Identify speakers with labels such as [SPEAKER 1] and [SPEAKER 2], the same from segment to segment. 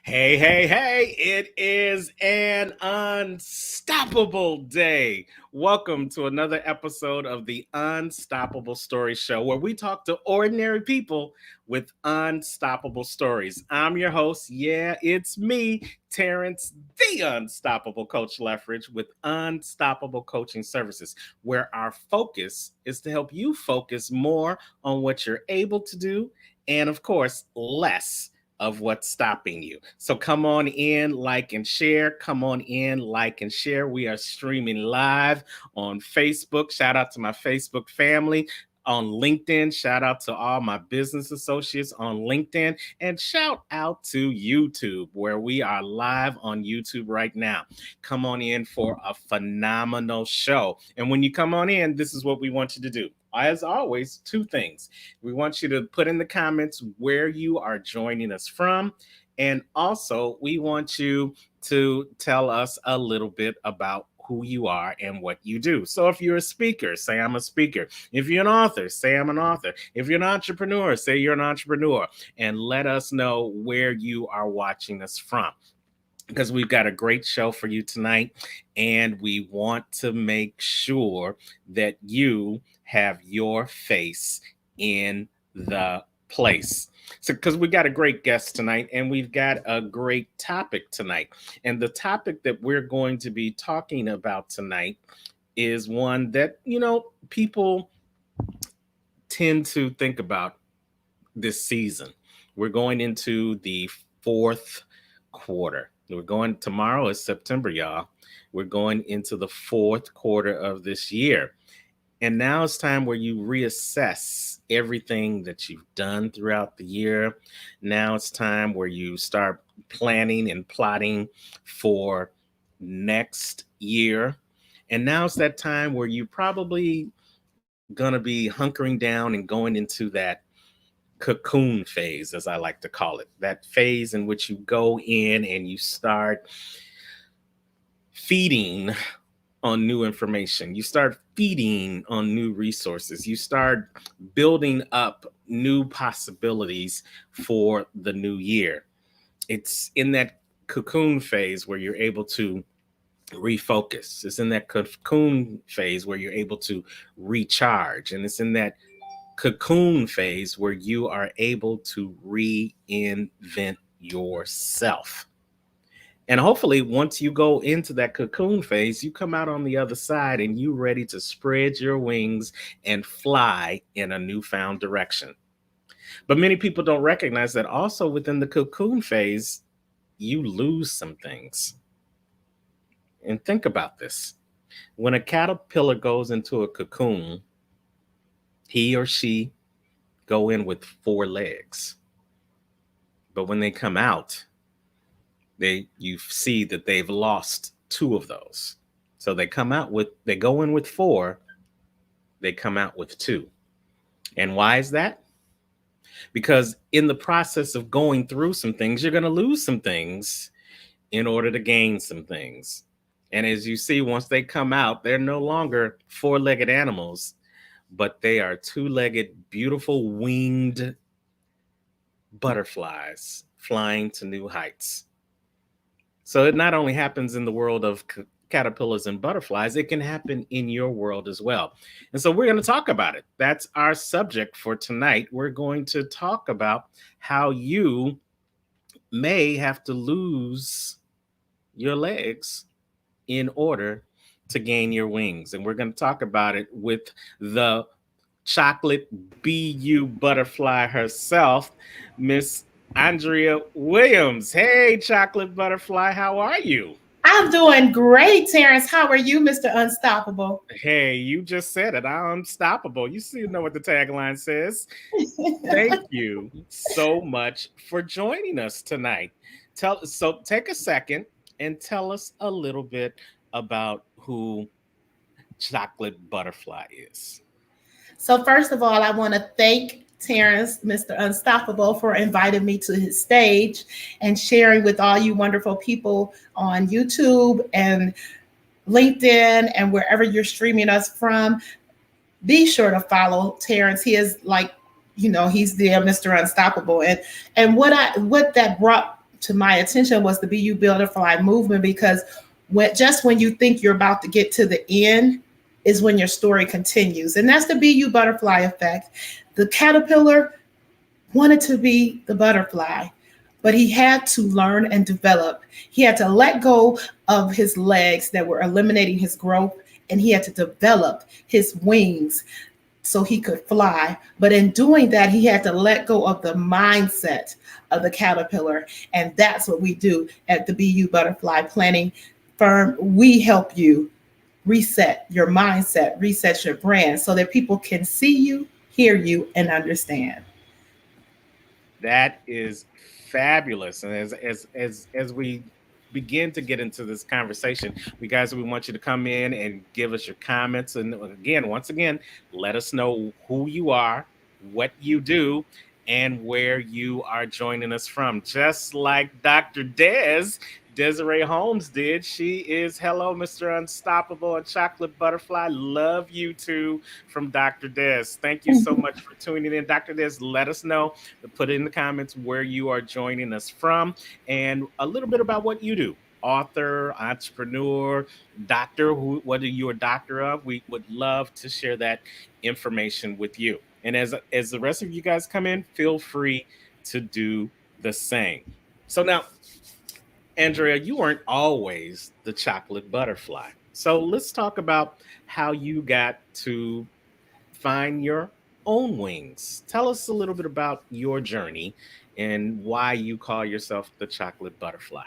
[SPEAKER 1] Hey, hey, hey, it is an unstoppable day. Welcome to another episode of the Unstoppable Story Show, where we talk to ordinary people with unstoppable stories. I'm your host. Yeah, it's me, Terrance, the Unstoppable Coach Leftridge, with Unstoppable Coaching Services, where our focus is to help you focus more on what you're able to do and, of course, less of what's stopping you. So come on in, like and share. Come on in, like and share. We are streaming live on Facebook. Shout out to my Facebook family. On LinkedIn, shout out to all my business associates on LinkedIn, and shout out to YouTube, where we are live on YouTube right now. Come on in for a phenomenal show. And when you come on in, this is what we want you to do. As always, two things. We want you to put in the comments where you are joining us from. And also, we want you to tell us a little bit about who you are and what you do. So if you're a speaker, say I'm a speaker. If you're an author, say I'm an author. If you're an entrepreneur, say you're an entrepreneur. And let us know where you are watching us from, because we've got a great show for you tonight, and we want to make sure that you have your face in the place. So, because we got a great guest tonight, and we've got a great topic tonight. And the topic that we're going to be talking about tonight is one that, people tend to think about this season. We're going into the fourth quarter. Tomorrow is September, y'all. We're going into the fourth quarter of this year. And now it's time where you reassess everything that you've done throughout the year. Now it's time where you start planning and plotting for next year. And now it's that time where you probably going to be hunkering down and going into that cocoon phase, as I like to call it, that phase in which you go in and you start feeding on new information. You start feeding on new resources. You start building up new possibilities for the new year. It's in that cocoon phase where you're able to refocus. It's in that cocoon phase where you're able to recharge. And it's in that cocoon phase where you are able to reinvent yourself. And hopefully, once you go into that cocoon phase, you come out on the other side and you're ready to spread your wings and fly in a newfound direction. But many people don't recognize that also within the cocoon phase, you lose some things. And think about this. When a caterpillar goes into a cocoon, he or she go in with 4 legs. But when they come out, you see that they've lost 2 of those. So they go in with 4, they come out with 2. And why is that? Because in the process of going through some things, you're going to lose some things in order to gain some things. And as you see, once they come out, they're no longer 4-legged animals, but they are 2-legged, beautiful winged butterflies flying to new heights. So it not only happens in the world of caterpillars and butterflies, it can happen in your world as well. And so we're going to talk about it. That's our subject for tonight. We're going to talk about how you may have to lose your legs in order to gain your wings. And we're going to talk about it with the chocolate BU butterfly herself, Miss Andrea Williams. Hey, chocolate butterfly, how are you?
[SPEAKER 2] I'm doing great, Terrance. How are you, Mr. Unstoppable?
[SPEAKER 1] Hey, you just said it. I'm unstoppable. You see, know what the tagline says. Thank you so much for joining us tonight. Take a second and tell us a little bit about who Chocolate Butterfly is.
[SPEAKER 2] So, first of all, I want to thank Terrance, Mr. Unstoppable, for inviting me to his stage and sharing with all you wonderful people on YouTube and LinkedIn and wherever you're streaming us from. Be sure to follow Terrance. He is he's the Mr. Unstoppable. And what that brought to my attention was the BU Butterfly movement, because when you think you're about to get to the end is when your story continues. And that's the BU butterfly effect. The caterpillar wanted to be the butterfly, but he had to learn and develop. He had to let go of his legs that were eliminating his growth, and he had to develop his wings so he could fly. But in doing that, he had to let go of the mindset of the caterpillar. And that's what we do at the BU Butterfly Planning Firm. We help you reset your mindset, reset your brand so that people can see you, hear you, and understand.
[SPEAKER 1] That is fabulous. And as we begin to get into this conversation, we want you to come in and give us your comments. And again, once again, let us know who you are, what you do, and where you are joining us from. Just like Dr. Desiree Holmes did. She is Hello, Mr. Unstoppable and Chocolate Butterfly. Love you too from Dr. Des. Thank you so much for tuning in. Dr. Des, let us know, put it in the comments where you are joining us from and a little bit about what you do. Author, entrepreneur, doctor, what are you a doctor of? We would love to share that information with you. And as the rest of you guys come in, feel free to do the same. So now, Andrea, you weren't always the chocolate butterfly. So let's talk about how you got to find your own wings. Tell us a little bit about your journey and why you call yourself the chocolate butterfly.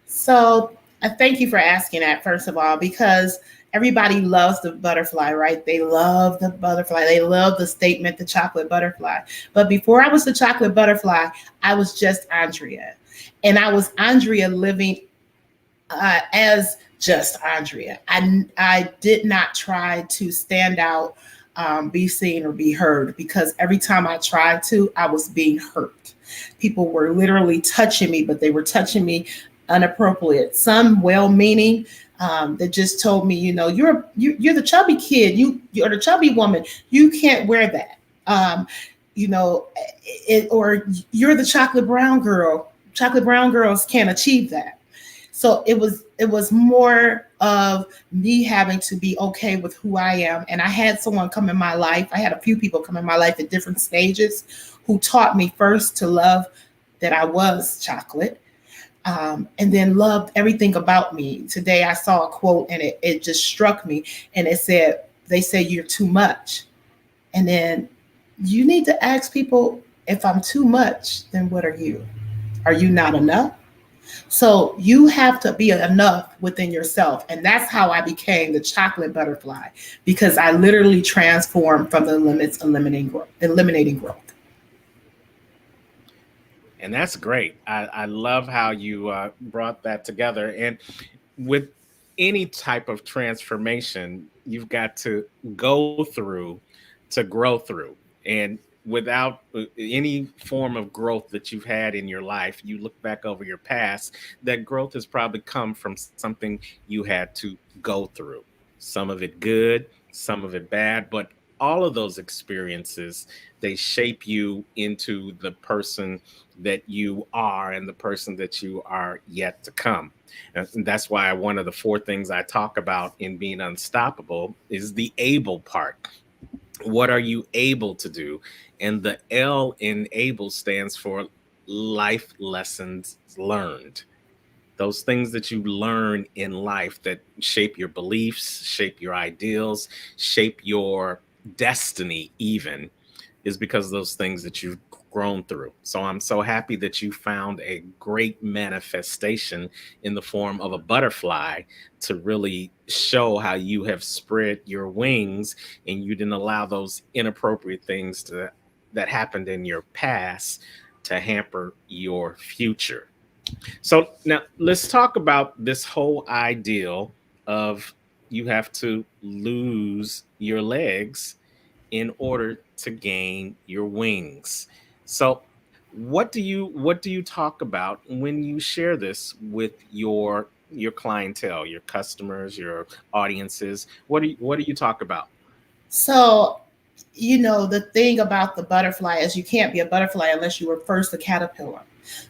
[SPEAKER 2] So I thank you for asking that, first of all, because everybody loves the butterfly, right? They love the butterfly. They love the statement, the chocolate butterfly. But before I was the chocolate butterfly, I was just Andrea. And I was Andrea living as just Andrea. I did not try to stand out, be seen, or be heard, because every time I tried to, I was being hurt. People were literally touching me, but they were touching me inappropriate. Some well-meaning, that just told me, you're the chubby kid, you're the chubby woman, you can't wear that. You know, or you're the chocolate brown girl. Chocolate brown girls can't achieve that. So it was more of me having to be okay with who I am. And I had someone come in my life. I had a few people come in my life at different stages who taught me first to love that I was chocolate, and then loved everything about me. Today I saw a quote and it just struck me. And it said, they say you're too much. And then you need to ask people, if I'm too much, then what are you? Are you not enough? So you have to be enough within yourself. And that's how I became the chocolate butterfly, because I literally transformed from the limits, eliminating growth.
[SPEAKER 1] And that's great. I love how you brought that together. And with any type of transformation, you've got to go through to grow through. And without any form of growth that you've had in your life, you look back over your past, that growth has probably come from something you had to go through. Some of it good, some of it bad, but all of those experiences, they shape you into the person that you are and the person that you are yet to come. And that's why one of the four things I talk about in being unstoppable is the able part. What are you able to do? And the L in able stands for life lessons learned. Those things that you learn in life that shape your beliefs, shape your ideals, shape your destiny, even, is because of those things that you've grown through. So I'm so happy that you found a great manifestation in the form of a butterfly to really show how you have spread your wings and you didn't allow those inappropriate things that happened in your past to hamper your future. So now let's talk about this whole ideal of you have to lose your legs in order to gain your wings. So what do you talk about when you share this with your clientele, your customers, your audiences? What do you talk about?
[SPEAKER 2] So The thing about the butterfly is you can't be a butterfly unless you were first a caterpillar.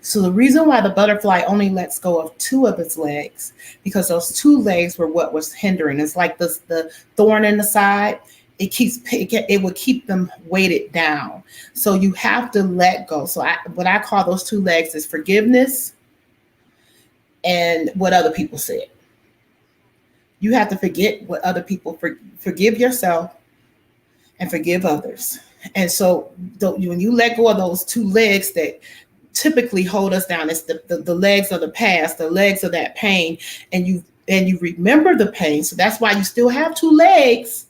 [SPEAKER 2] So the reason why the butterfly only lets go of two of its legs, because those two legs were what was hindering. It's like the thorn in the side. It would keep them weighted down. So you have to let go. So what I call those two legs is forgiveness and what other people said. You have to forget what other people forgive yourself and forgive others. And so when you let go of those two legs that typically hold us down, it's the legs of the past, the legs of that pain, and you remember the pain. So that's why you still have two legs,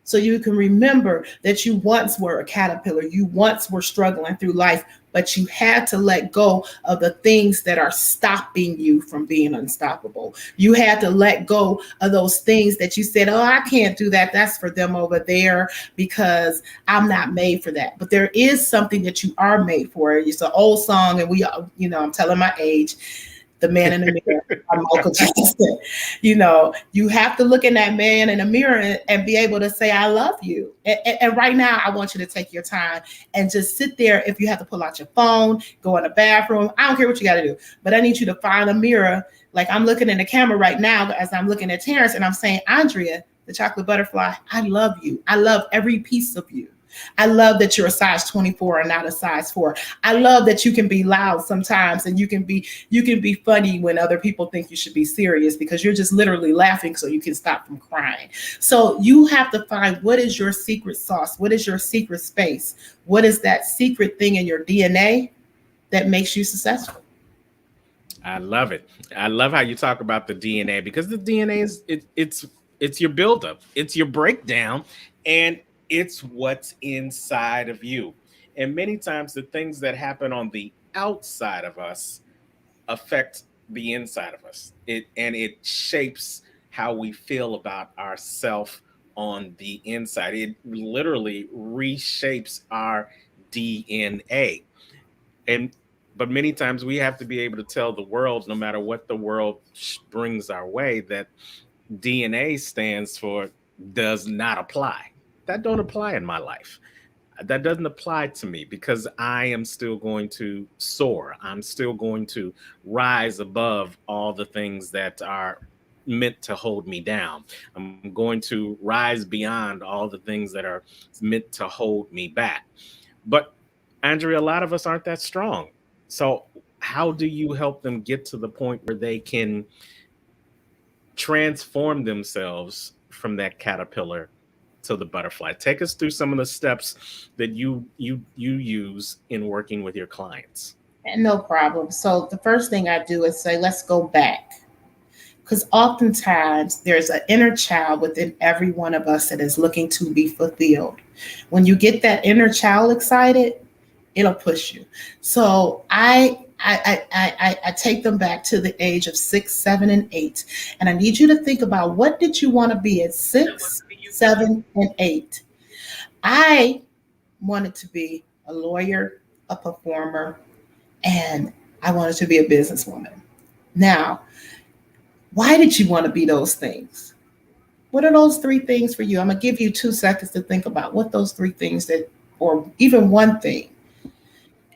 [SPEAKER 2] so you can remember that you once were a caterpillar, you once were struggling through life, but you had to let go of the things that are stopping you from being unstoppable. You had to let go of those things that you said, oh, I can't do that. That's for them over there because I'm not made for that. But there is something that you are made for. It's an old song, and I'm telling my age. The Man in the Mirror by Michael Jackson. You have to look in that man in the mirror and be able to say, I love you. And right now, I want you to take your time and just sit there. If you have to pull out your phone, go in the bathroom, I don't care what you got to do. But I need you to find a mirror. Like I'm looking in the camera right now as I'm looking at Terrance, and I'm saying, Andrea, the chocolate butterfly, I love you. I love every piece of you. I love that you're a size 24 and not a size 4. I love that you can be loud sometimes, and you can be funny when other people think you should be serious, because you're just literally laughing so you can stop from crying. So you have to find, what is your secret sauce? What is your secret space? What is that secret thing in your DNA that makes you successful?
[SPEAKER 1] I love it. I love how you talk about the DNA, because the DNA is it's your buildup, it's your breakdown, and it's what's inside of you. And many times the things that happen on the outside of us affect the inside of us. It shapes how we feel about ourself on the inside. It literally reshapes our DNA. And but many times we have to be able to tell the world, no matter what the world brings our way, that DNA stands for does not apply. That don't apply in my life. That doesn't apply to me, because I am still going to soar. I'm still going to rise above all the things that are meant to hold me down. I'm going to rise beyond all the things that are meant to hold me back. But Andrea, a lot of us aren't that strong. So how do you help them get to the point where they can transform themselves from that caterpillar to the butterfly? Take us through some of the steps that you use in working with your clients.
[SPEAKER 2] And no problem. So the first thing I do is say, let's go back. Because oftentimes there's an inner child within every one of us that is looking to be fulfilled. When you get that inner child excited, it'll push you. So I take them back to the age of 6, 7, and 8. And I need you to think about, what did you want to be at 6, 7, and 8? I wanted to be a lawyer, a performer, and I wanted to be a businesswoman. Now, why did you want to be those things? What are those 3 things for you? I'm going to give you 2 seconds to think about what those 3 things or even one thing.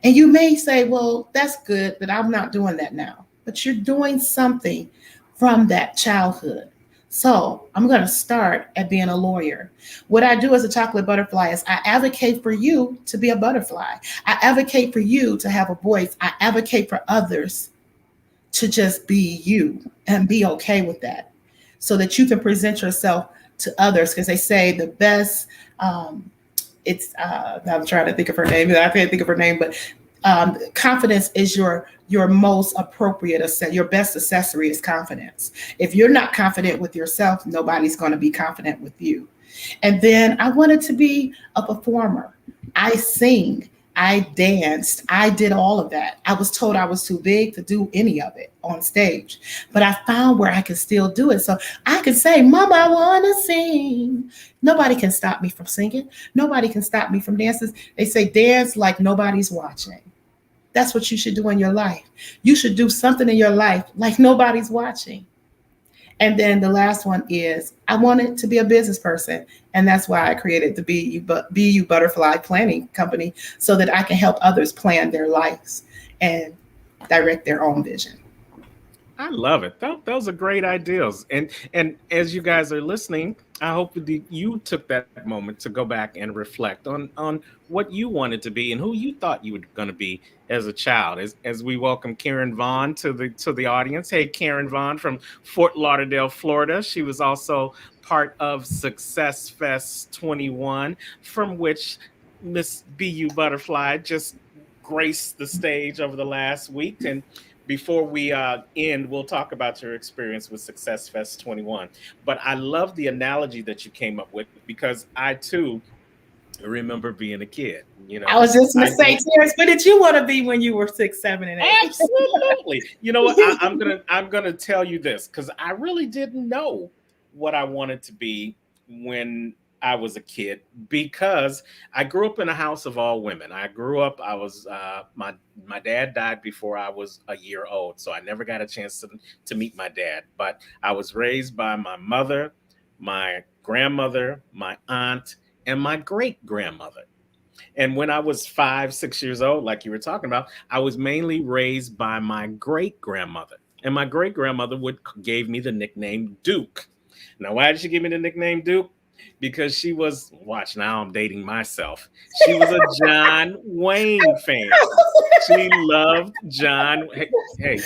[SPEAKER 2] And you may say, well, that's good, but I'm not doing that now. But you're doing something from that childhood. So I'm going to start at being a lawyer. What I do as a chocolate butterfly is I advocate for you to be a butterfly. I advocate for you to have a voice. I advocate for others to just be you and be okay with that, so that you can present yourself to others. Because they say the best, I'm trying to think of her name. I can't think of her name, but confidence is your most appropriate your best accessory is confidence. If you're not confident with yourself, nobody's going to be confident with you. And then I wanted to be a performer. I sing, I danced, I did all of that. I was told I was too big to do any of it on stage, but I found where I could still do it. So I could say, Mama, I want to sing. Nobody can stop me from singing. Nobody can stop me from dancing. They say dance like nobody's watching. That's what you should do in your life. You should do something in your life like nobody's watching. And then the last one is I wanted to be a business person. And that's why I created the BU Butterfly Planning Company so that I can help others plan their lives and direct their own vision.
[SPEAKER 1] I love it. Those are great ideas. And as you guys are listening, I hope that you took that moment to go back and reflect on what you wanted to be and who you thought you were going to be as a child. As we welcome Karen Vaughn to the audience. Hey, Karen Vaughn from Fort Lauderdale, Florida. She was also part of Success Fest 21, from which Miss BU Butterfly just graced the stage over the last week. And before we end, we'll talk about your experience with Success Fest 21. But I love the analogy that you came up with because I too remember being a kid. You
[SPEAKER 2] I
[SPEAKER 1] know,
[SPEAKER 2] was just going
[SPEAKER 1] I
[SPEAKER 2] to say,
[SPEAKER 1] grew
[SPEAKER 2] Terrence, what did you want to be when you were 6, 7, and 8?
[SPEAKER 1] absolutely. You know what? I'm gonna tell you this because I really didn't know what I wanted to be when I was a kid because I grew up in a house of all women. I grew up. I was my dad died before I was a year old, so I never got a chance to meet my dad. But I was raised by my mother, my grandmother, my aunt, and my great grandmother. And when I was 5, 6 years old, like you were talking about, I was mainly raised by my great grandmother. And my great grandmother would gave me the nickname Duke. Now, why did she give me the nickname Duke? Because she was, watch now, I'm dating myself. She was a John Wayne fan. She loved John. Hey,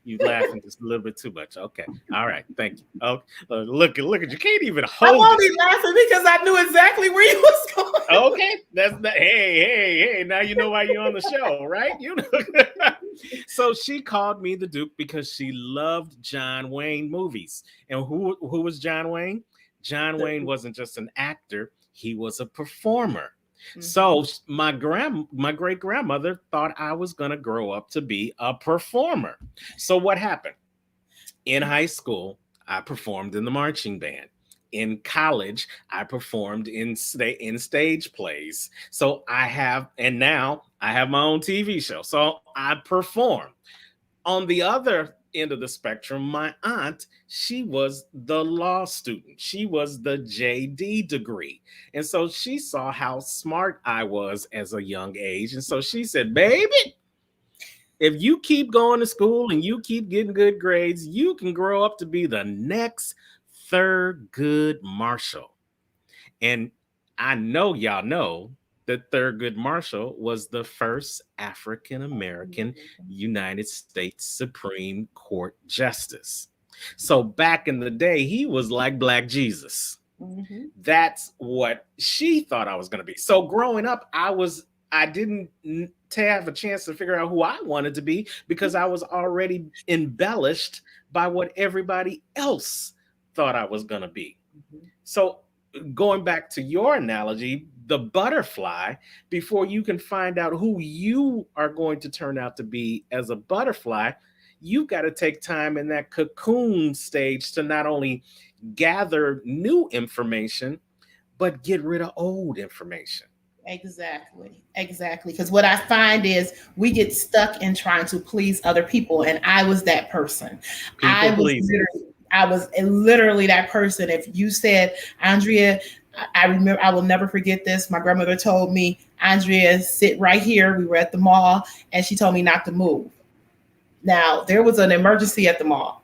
[SPEAKER 1] you laughing just a little bit too much. Okay, all right, thank you. Oh, look at you. Can't even
[SPEAKER 2] I'm
[SPEAKER 1] hold it.
[SPEAKER 2] only laughing because I knew exactly where you was going.
[SPEAKER 1] Okay, that's the hey. Now you know why you're on the show, right? You know. So she called me the Duke because she loved John Wayne movies. And who was John Wayne? John Wayne wasn't just an actor; he was a performer.
[SPEAKER 2] Mhm.
[SPEAKER 1] So my great grandmother thought I was gonna grow up to be a performer. So what happened? In high school, I performed in the marching band. In college, I performed in stage plays. So and now I have my own TV show. So I perform. On the other end of the spectrum, my aunt, she was the law student. She was the JD degree. And so she saw how smart I was as a young age. And so she said, "Baby, if you keep going to school and you keep getting good grades, you can grow up to be the next Thurgood Marshall." And I know y'all know that Thurgood Marshall was the first African American United States Supreme Court justice. So back in the day, he was like Black Jesus.
[SPEAKER 2] Mhm.
[SPEAKER 1] That's what she thought I was going to be. So growing up, I didn't have a chance to figure out who I wanted to be because I was already embellished by what everybody else thought I was going to be. So going back to your analogy, the butterfly, before you can find out who you are going to turn out to be as a butterfly, you've got to take time in that cocoon stage to not only gather new information, but get rid of old information.
[SPEAKER 2] Exactly. Because what I find is we get stuck in trying to please other people, and I was that person. I
[SPEAKER 1] People
[SPEAKER 2] was
[SPEAKER 1] pleasers.
[SPEAKER 2] literally, I was literally that person. If you said, Andrea, I remember, I will never forget this. My grandmother told me, Andrea, sit right here. We were at the mall, and she told me not to move. Now there was an emergency at the mall,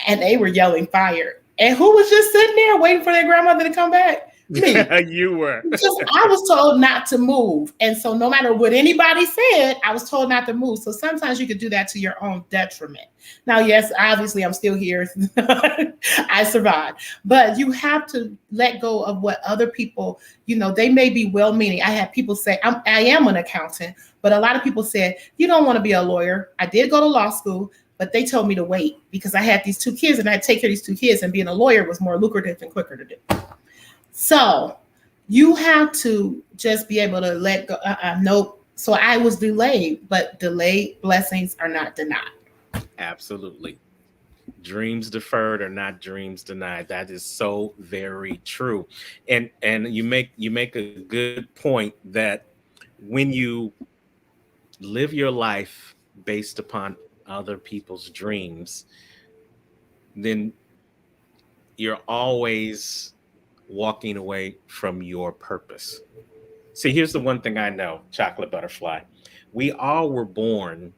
[SPEAKER 2] and they were yelling fire. And who was just sitting there waiting for their grandmother to come back? Me.
[SPEAKER 1] You were.
[SPEAKER 2] Because I was told not to move. And so no matter what anybody said, I was told not to move. So sometimes you could do that to your own detriment. Now, yes, obviously I'm still here. I survived. But you have to let go of what other people, they may be well meaning. I had people say, I am an accountant, but a lot of people said, you don't want to be a lawyer. I did go to law school, but they told me to wait because I had these 2 kids and I had to take care of these 2 kids, and being a lawyer was more lucrative and quicker to do. So you have to just be able to let go. Nope. So I was delayed, but delayed blessings are not denied.
[SPEAKER 1] Absolutely. Dreams deferred are not dreams denied. That is so very true. And you make a good point that when you live your life based upon other people's dreams, then you're always walking away from your purpose. See, here's the one thing I know, chocolate butterfly. We all were born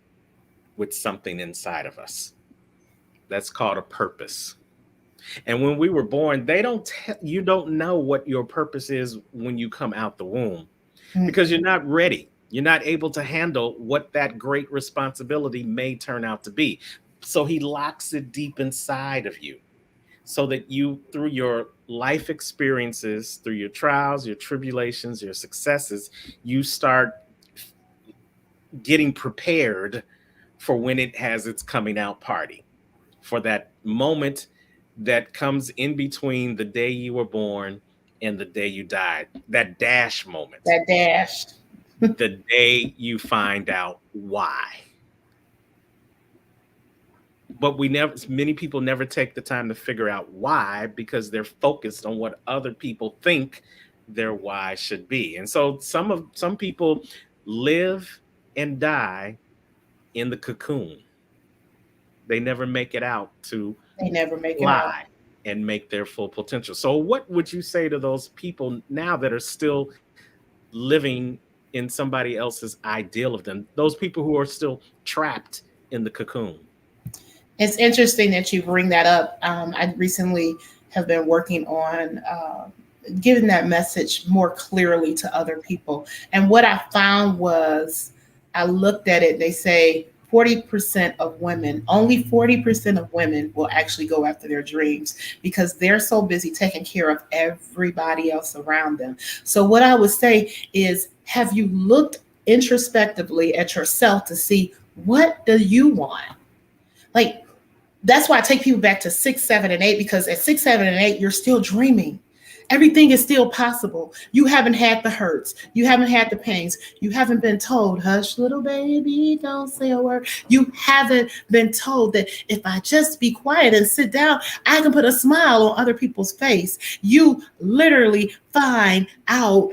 [SPEAKER 1] with something inside of us. That's called a purpose. And when we were born, you don't know what your purpose is when you come out the womb because you're not ready. You're not able to handle what that great responsibility may turn out to be. So he locks it deep inside of you so that you, through your life experiences, through your trials, your tribulations, your successes, you start getting prepared for when it has its coming out party, for that moment that comes in between the day you were born and the day you died, that dash moment,
[SPEAKER 2] That dash.
[SPEAKER 1] the day you find out why. But many people never take the time to figure out why because they're focused on what other people think their why should be. And so some people live and die in the cocoon. They never make it out to
[SPEAKER 2] They never make it
[SPEAKER 1] fly
[SPEAKER 2] out.
[SPEAKER 1] and make their full potential. So what would you say to those people now that are still living in somebody else's ideal of them? Those people who are still trapped in the cocoon.
[SPEAKER 2] It's interesting that you bring that up. I recently have been working on giving that message more clearly to other people. And what I found was I looked at it, they say 40% of women, only 40% of women will actually go after their dreams because they're so busy taking care of everybody else around them. So, what I would say is, have you looked introspectively at yourself to see what do you want? Like, that's why I take people back to 6, 7, and 8, because at 6, 7, and 8, you're still dreaming. Everything is still possible. You haven't had the hurts. You haven't had the pains. You haven't been told, hush, little baby, don't say a word. You haven't been told that if I just be quiet and sit down, I can put a smile on other people's face. You literally find out,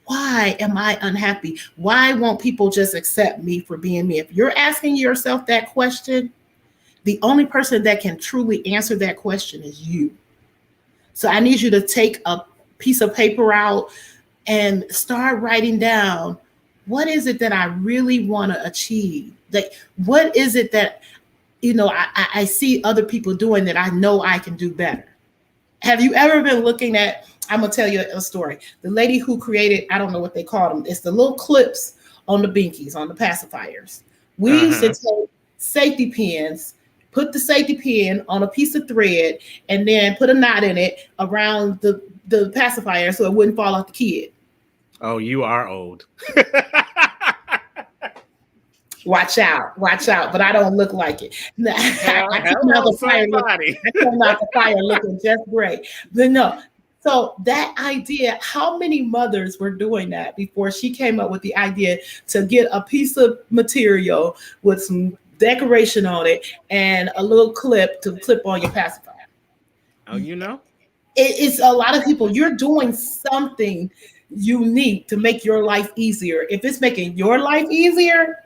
[SPEAKER 2] why am I unhappy? Why won't people just accept me for being me? If you're asking yourself that question, the only person that can truly answer that question is you. So I need you to take a piece of paper out and start writing down, what is it that I really want to achieve? Like, what is it that, I see other people doing that I know I can do better? Have you ever been looking at, I'm going to tell you a story. The lady who created, I don't know what they call them, it's the little clips on the binkies, on the pacifiers. We used to
[SPEAKER 1] Uh-huh.
[SPEAKER 2] take safety pins, put the safety pin on a piece of thread, and then put a knot in it around the pacifier so it wouldn't fall off the kid.
[SPEAKER 1] Oh, you are old.
[SPEAKER 2] Watch out, but I don't look like it. I came out
[SPEAKER 1] Hello,
[SPEAKER 2] the fire look,
[SPEAKER 1] somebody.
[SPEAKER 2] I came out the fire looking just great. But no, so that idea, how many mothers were doing that before she came up with the idea to get a piece of material with some decoration on it and a little clip to clip on your pacifier?
[SPEAKER 1] Oh, you know?
[SPEAKER 2] It's a lot of people. You're doing something unique to make your life easier. If it's making your life easier,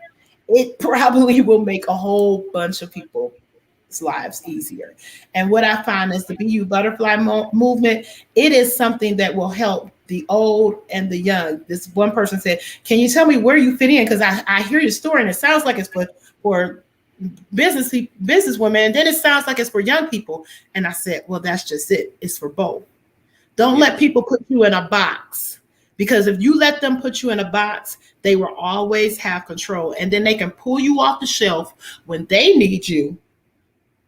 [SPEAKER 2] it probably will make a whole bunch of people's lives easier. And what I find is the BU Butterfly movement, it is something that will help the old and the young. This one person said, can you tell me where you fit in? Because I hear your story and it sounds like it's for business women, and then it sounds like it's for young people. And I said, well, that's just it. It's for both. Don't
[SPEAKER 1] Yeah.
[SPEAKER 2] let people put you in a box, because if you let them put you in a box, they will always have control, and then they can pull you off the shelf when they need you.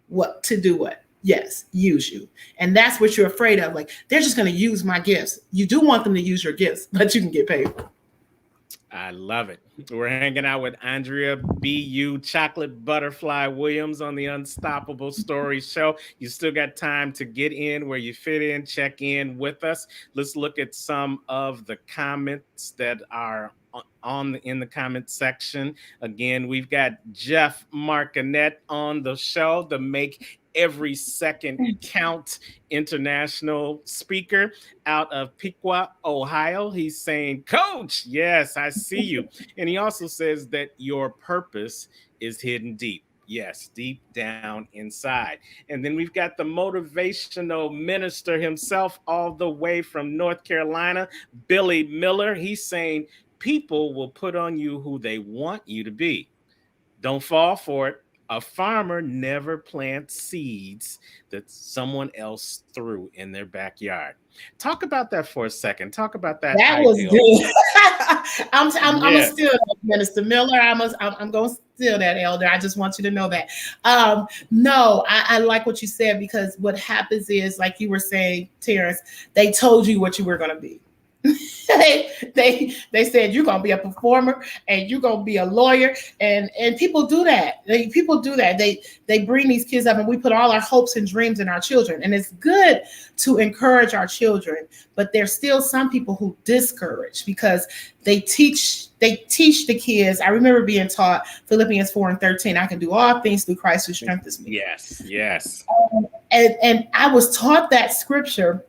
[SPEAKER 2] What to do? What? Yes, use you. And that's what you're afraid of. Like, they're just going to use my gifts. You do want them to use your gifts, but you can get paid for it.
[SPEAKER 1] I love it. We're hanging out with Andrea B.U. Chocolate Butterfly Williams on the Unstoppable Story Show. You still got time to get in where you fit in, check in with us. Let's look at some of the comments that are in the comment section. Again, we've got Jeff Markinet on the show, the Make Every Second Count international speaker out of Piqua, Ohio. He's saying, Coach, yes, I see you. And he also says that your purpose is hidden deep. Yes, deep down inside. And then we've got the motivational minister himself, all the way from North Carolina, Billy Miller. He's saying people will put on you who they want you to be. Don't fall for it. A farmer never plants seeds that someone else threw in their backyard. Talk about that for a second. Talk about that
[SPEAKER 2] That was
[SPEAKER 1] ideal.
[SPEAKER 2] good. I'm gonna
[SPEAKER 1] Yeah.
[SPEAKER 2] steal that, Minister Miller. I'm gonna steal that, Elder. I just want you to know that. No, I like what you said, because what happens is, like you were saying, Terrance, they told you what you were gonna be. They said you're gonna be a performer and you're gonna be a lawyer, and people do that. People do that. They bring these kids up, and we put all our hopes and dreams in our children, and it's good to encourage our children, but there's still some people who discourage, because they teach the kids. I remember being taught Philippians 4:13. I can do all things through Christ who strengthens me.
[SPEAKER 1] Yes. Yes.
[SPEAKER 2] And I was taught that scripture,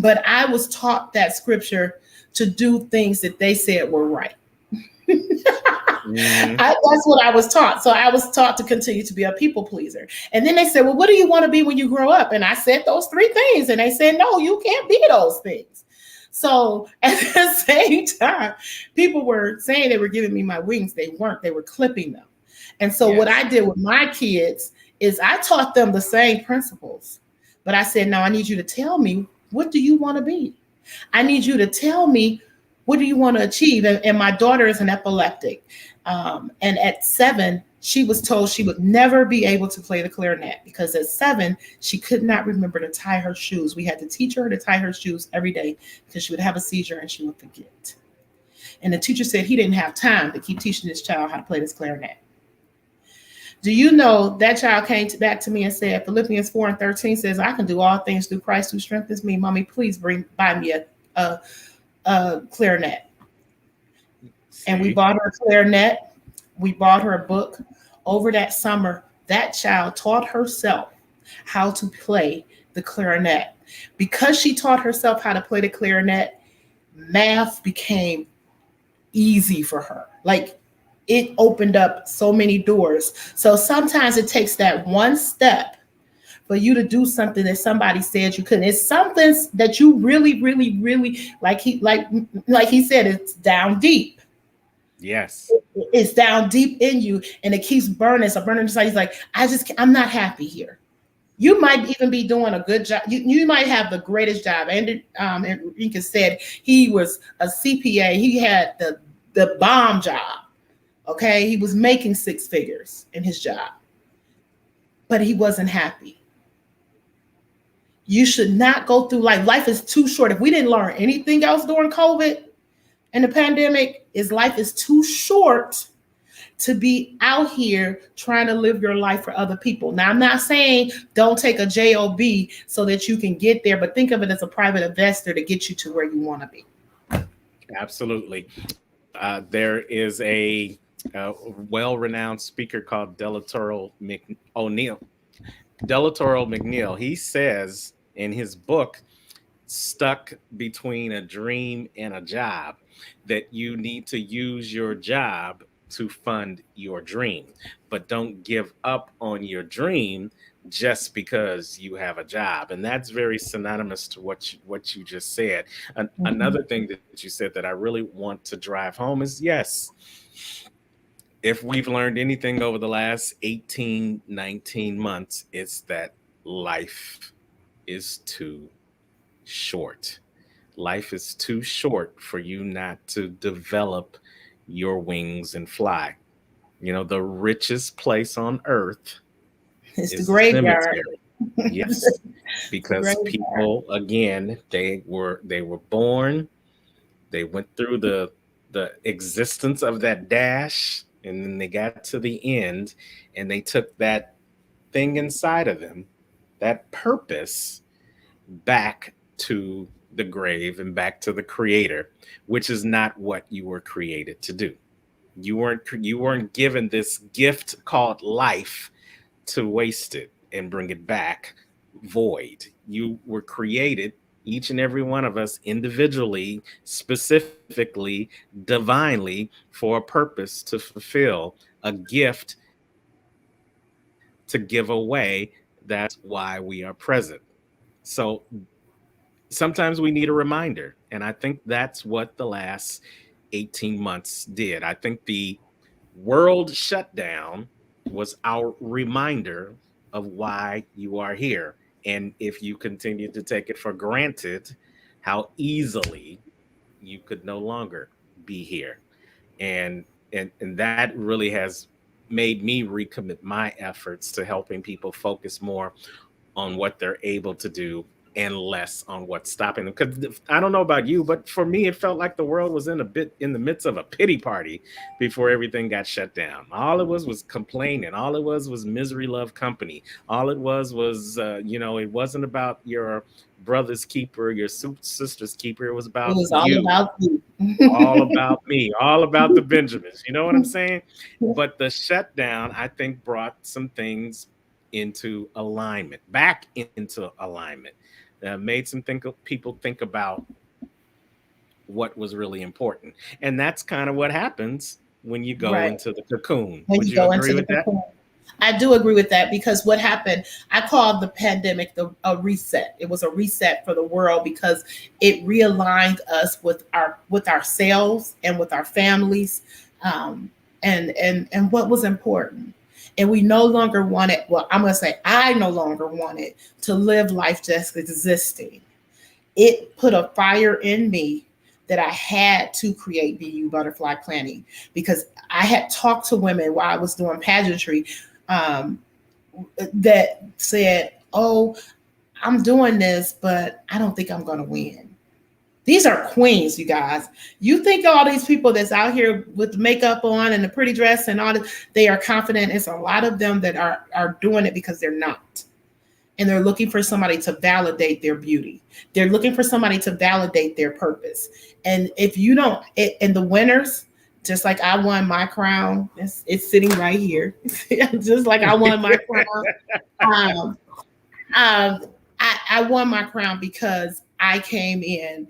[SPEAKER 2] but I was taught that scripture to do things that they said were right. That's what I was taught. So I was taught to continue to be a people pleaser. And then they said, well, what do you want to be when you grow up? And I said those three things. And they said, no, you can't be those things. So at the same time, people were saying they were giving me my wings. They weren't. They were clipping them. And so what I did with my kids is I taught them the same principles. But I said, no, I need you to tell me, what do you want to be? I need you to tell me, what do you want to achieve? And my daughter is an epileptic. And at 7, she was told she would never be able to play the clarinet, because at 7, she could not remember to tie her shoes. We had to teach her to tie her shoes every day, because she would have a seizure and she would forget. And the teacher said he didn't have time to keep teaching this child how to play this clarinet. Do you know that child came back to me and said, Philippians 4:13 says, I can do all things through Christ who strengthens me. Mommy, please buy me a clarinet.
[SPEAKER 1] See?
[SPEAKER 2] And we bought her a clarinet. We bought her a book. Over that summer, that child taught herself how to play the clarinet. Because she taught herself how to play the clarinet, math became easy for her. Like, it opened up so many doors. So sometimes it takes that one step for you to do something that somebody said you couldn't. It's something that you really, really, really, like he said, it's down deep.
[SPEAKER 1] Yes.
[SPEAKER 2] It's down deep in you, and it keeps burning. So burning inside. He's like, I'm not happy here. You might even be doing a good job. You might have the greatest job. And Enrique said he was a CPA. He had the bomb job. Okay, he was making 6 figures in his job, but he wasn't happy. You should not go through life. Life is too short. If we didn't learn anything else during COVID and the pandemic, life is too short to be out here trying to live your life for other people. Now, I'm not saying don't take a job so that you can get there, but think of it as a private investor to get you to where you want to be.
[SPEAKER 1] Absolutely. There is a well-renowned speaker called Delatoro McNeil. He says in his book, Stuck Between a Dream and a Job, that you need to use your job to fund your dream, but don't give up on your dream just because you have a job. And that's very synonymous to what you just said. Another thing that you said that I really want to drive home is, yes, if we've learned anything over the last 18, 19 months, it's that life is too short. Life is too short for you not to develop your wings and fly. The richest place on earth
[SPEAKER 2] It's the
[SPEAKER 1] is the
[SPEAKER 2] graveyard.
[SPEAKER 1] cemetery. Yes, because people, again, they were born, they went through the existence of that dash, and then they got to the end, and they took that thing inside of them, that purpose, back to the grave and back to the creator, which is not what you were created to do. You weren't given this gift called life to waste it and bring it back void. You were created, each and every one of us, individually, specifically, divinely, for a purpose to fulfill, a gift to give away. That's why we are present. So sometimes we need a reminder. And I think that's what the last 18 months did. I think the world shutdown was our reminder of why you are here. And if you continue to take it for granted, how easily you could no longer be here. And and that really has made me recommit my efforts to helping people focus more on what they're able to do and less on what's stopping them. Because I don't know about you, but for me, it felt like the world was in a bit in the midst of a pity party before everything got shut down. All it was complaining. All it was misery, love, company. All it was it wasn't about your brother's keeper, your sister's keeper. It was
[SPEAKER 2] It
[SPEAKER 1] about
[SPEAKER 2] was all
[SPEAKER 1] you,
[SPEAKER 2] about you.
[SPEAKER 1] all about me, all about the Benjamins. You know what I'm saying? But the shutdown, I think, brought some things into alignment, back into alignment. Made some people think about what was really important, and that's kind of what happens when you go
[SPEAKER 2] Right.
[SPEAKER 1] into the cocoon.
[SPEAKER 2] When
[SPEAKER 1] Would
[SPEAKER 2] you
[SPEAKER 1] you
[SPEAKER 2] go
[SPEAKER 1] agree
[SPEAKER 2] into the
[SPEAKER 1] with that?
[SPEAKER 2] cocoon. I do agree with that because what happened, I called the pandemic a reset. It was a reset for the world because it realigned us with ourselves and with our families, and what was important. And we no longer wanted. Well, I'm gonna say I no longer wanted to live life just existing. It put a fire in me that I had to create BU Butterfly Planning because I had talked to women while I was doing pageantry, um, that said, "Oh, I'm doing this, but I don't think I'm going to win." These are queens, you guys. You think all these people that's out here with the makeup on and the pretty dress and all this, they are confident. It's a lot of them that are doing it because they're not, and they're looking for somebody to validate their beauty. They're looking for somebody to validate their purpose. And if you don't, and the winners, just like I won my crown, it's sitting right here. Just like I won my crown. Um, I won my crown because I came in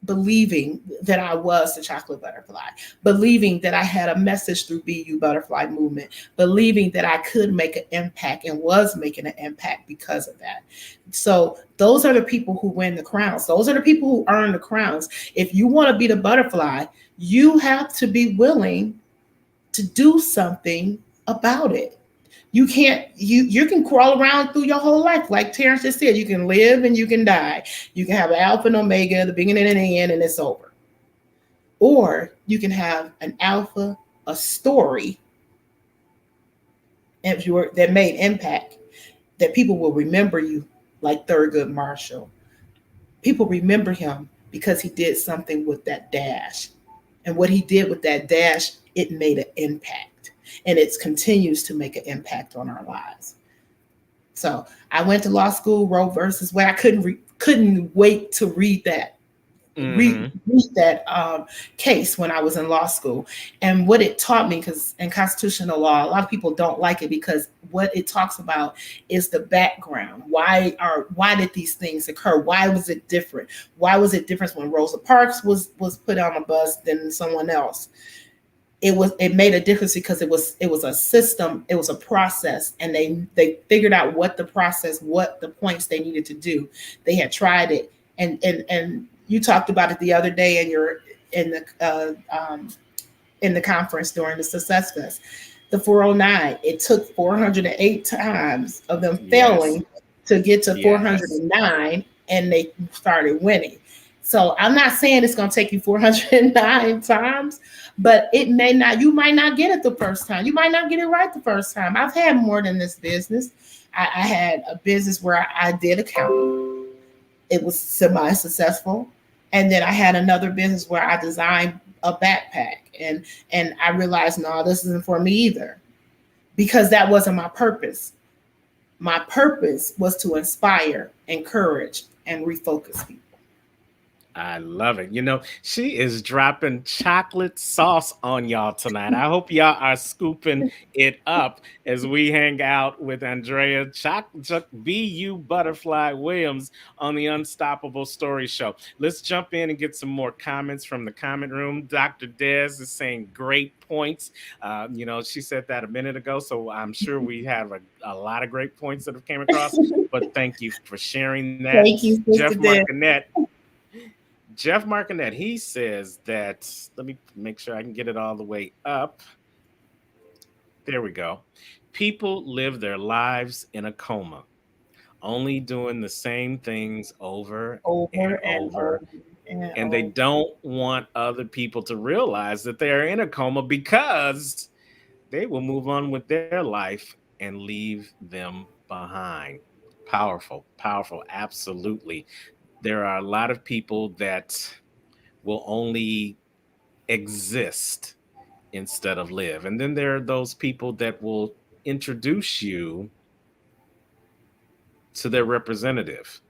[SPEAKER 2] believing that I was the chocolate butterfly, believing that I had a message through BU Butterfly Movement, believing that I could make an impact and was making an impact because of that. So those are the people who win the crowns. Those are the people who earn the crowns. If you want to be the butterfly, you have to be willing to do something about it. You can't, you can crawl around through your whole life. Like Terrance just said, you can live and you can die. You can have an alpha and omega, the beginning and the end, and it's over. Or you can have an alpha, a story, if you were that made impact, that people will remember you, like Thurgood Marshall. People remember him because he did something with that dash. And what he did with that dash, it made an impact. And it continues to make an impact on our lives. So I went to law school, Roe versus Wade. I couldn't wait to read that.
[SPEAKER 1] Mm-hmm.
[SPEAKER 2] Read that case when I was in law school, and what it taught me, because in constitutional law, a lot of people don't like it because what it talks about is the background. Why did these things occur? Why was it different? Why was it different when Rosa Parks was put on a bus than someone else? It made a difference because it was a system, it was a process, and they figured out what the process, what the points they needed to do. They had tried it, and you talked about it the other day in the conference during the Success Fest. The 409, it took 408 times of them
[SPEAKER 1] Yes.
[SPEAKER 2] failing to get to
[SPEAKER 1] Yes.
[SPEAKER 2] 409, and they started winning. So I'm not saying it's going to take you 409 times, but you might not get it the first time. You might not get it right the first time. I've had more than this business. I had a business where I did accounting. It was semi-successful. And then I had another business where I designed a backpack. And I realized, no, this isn't for me either, because that wasn't my purpose. My purpose was to inspire, encourage, and refocus people.
[SPEAKER 1] I love it. She is dropping chocolate sauce on y'all tonight. I hope y'all are scooping it up as we hang out with Andrea BU Butterfly Williams on the Unstoppable Story Show. Let's jump in and get some more comments from the comment room. Dr. Dez is saying great points. She said that a minute ago, so I'm sure we have a lot of great points that have came across. But thank you for sharing that.
[SPEAKER 2] Thank you,
[SPEAKER 1] Jeff
[SPEAKER 2] Sister Deb.
[SPEAKER 1] Martinet Jeff Martinet, he says that, let me make sure I can get it all the way up. There we go. People live their lives in a coma, only doing the same things over and
[SPEAKER 2] Over and
[SPEAKER 1] over.
[SPEAKER 2] over and
[SPEAKER 1] And they
[SPEAKER 2] over.
[SPEAKER 1] don't want other people to realize that they are in a coma because they will move on with their life and leave them behind. Powerful, powerful, absolutely. There are a lot of people that will only exist instead of live. And then there are those people that will introduce you to their representative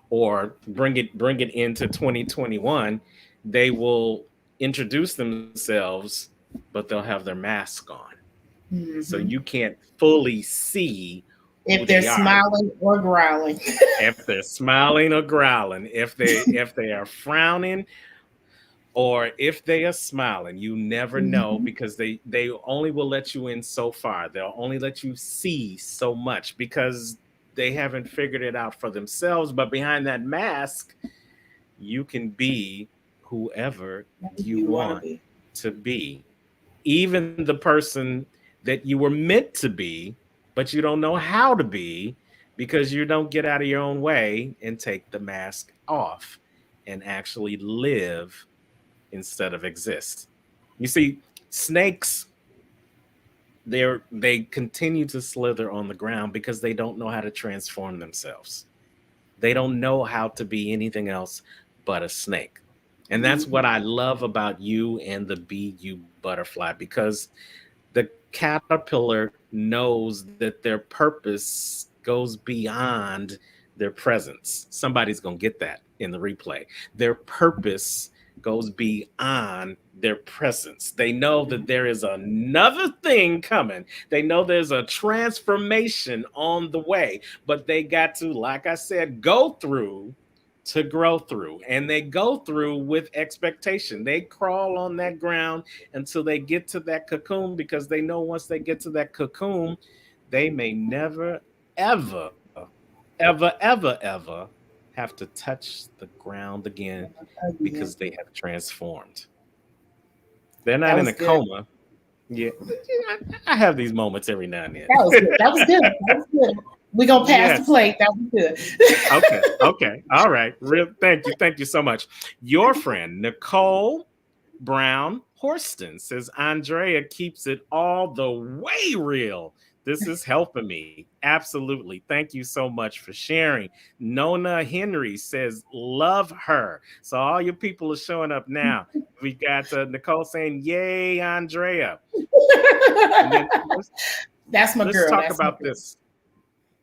[SPEAKER 1] or bring it into 2021. They will introduce themselves, but they'll have their mask on. So you
[SPEAKER 2] Mhm.
[SPEAKER 1] can't fully see who
[SPEAKER 2] If they're
[SPEAKER 1] they are.
[SPEAKER 2] smiling or growling.
[SPEAKER 1] If they're smiling or growling, if they are frowning, or if they are smiling, you never know,
[SPEAKER 2] Mhm.
[SPEAKER 1] because they only will let you in so far. They'll only let you see so much because they haven't figured it out for themselves. But behind that mask, you can be whoever
[SPEAKER 2] Whatever
[SPEAKER 1] you
[SPEAKER 2] you want to
[SPEAKER 1] want
[SPEAKER 2] be.
[SPEAKER 1] to be, even the person that you were meant to be, but you don't know how to be because you don't get out of your own way and take the mask off and actually live instead of exist. You see, snakes, they continue to slither on the ground because they don't know how to transform themselves. They don't know how to be anything else but a snake. And that's what
[SPEAKER 2] Mhm.
[SPEAKER 1] I love about you and the BU butterfly, because the caterpillar knows that their purpose goes beyond their presence. Somebody's going to get that in the replay. Their purpose goes beyond their presence. They know that there is another thing coming. They know there's a transformation on the way, but they got to, like I said, go through to grow through. And they go through with expectation. They crawl on that ground until they get to that cocoon, because they know once they get to that cocoon, they may never, ever, ever have to touch the ground again, because
[SPEAKER 2] Again.
[SPEAKER 1] they have transformed. They're not
[SPEAKER 2] That
[SPEAKER 1] in
[SPEAKER 2] was
[SPEAKER 1] a
[SPEAKER 2] good.
[SPEAKER 1] coma. Yeah, I have these moments every now and
[SPEAKER 2] That was
[SPEAKER 1] then.
[SPEAKER 2] good. That was good. That was good. We're gonna pass the
[SPEAKER 1] Yes.
[SPEAKER 2] plate. That was good.
[SPEAKER 1] Okay. Okay. All right. Real. Thank you. Thank you so much. Your friend Nicole Brown Horston says Andrea keeps it all the way real. This is helping me. Absolutely. Thank you so much for sharing. Nona Henry says, love her. So, all your people are showing up now. We got Nicole saying, yay, Andrea. And then
[SPEAKER 2] That's my
[SPEAKER 1] let's
[SPEAKER 2] girl.
[SPEAKER 1] talk
[SPEAKER 2] That's my
[SPEAKER 1] about
[SPEAKER 2] girl.
[SPEAKER 1] this.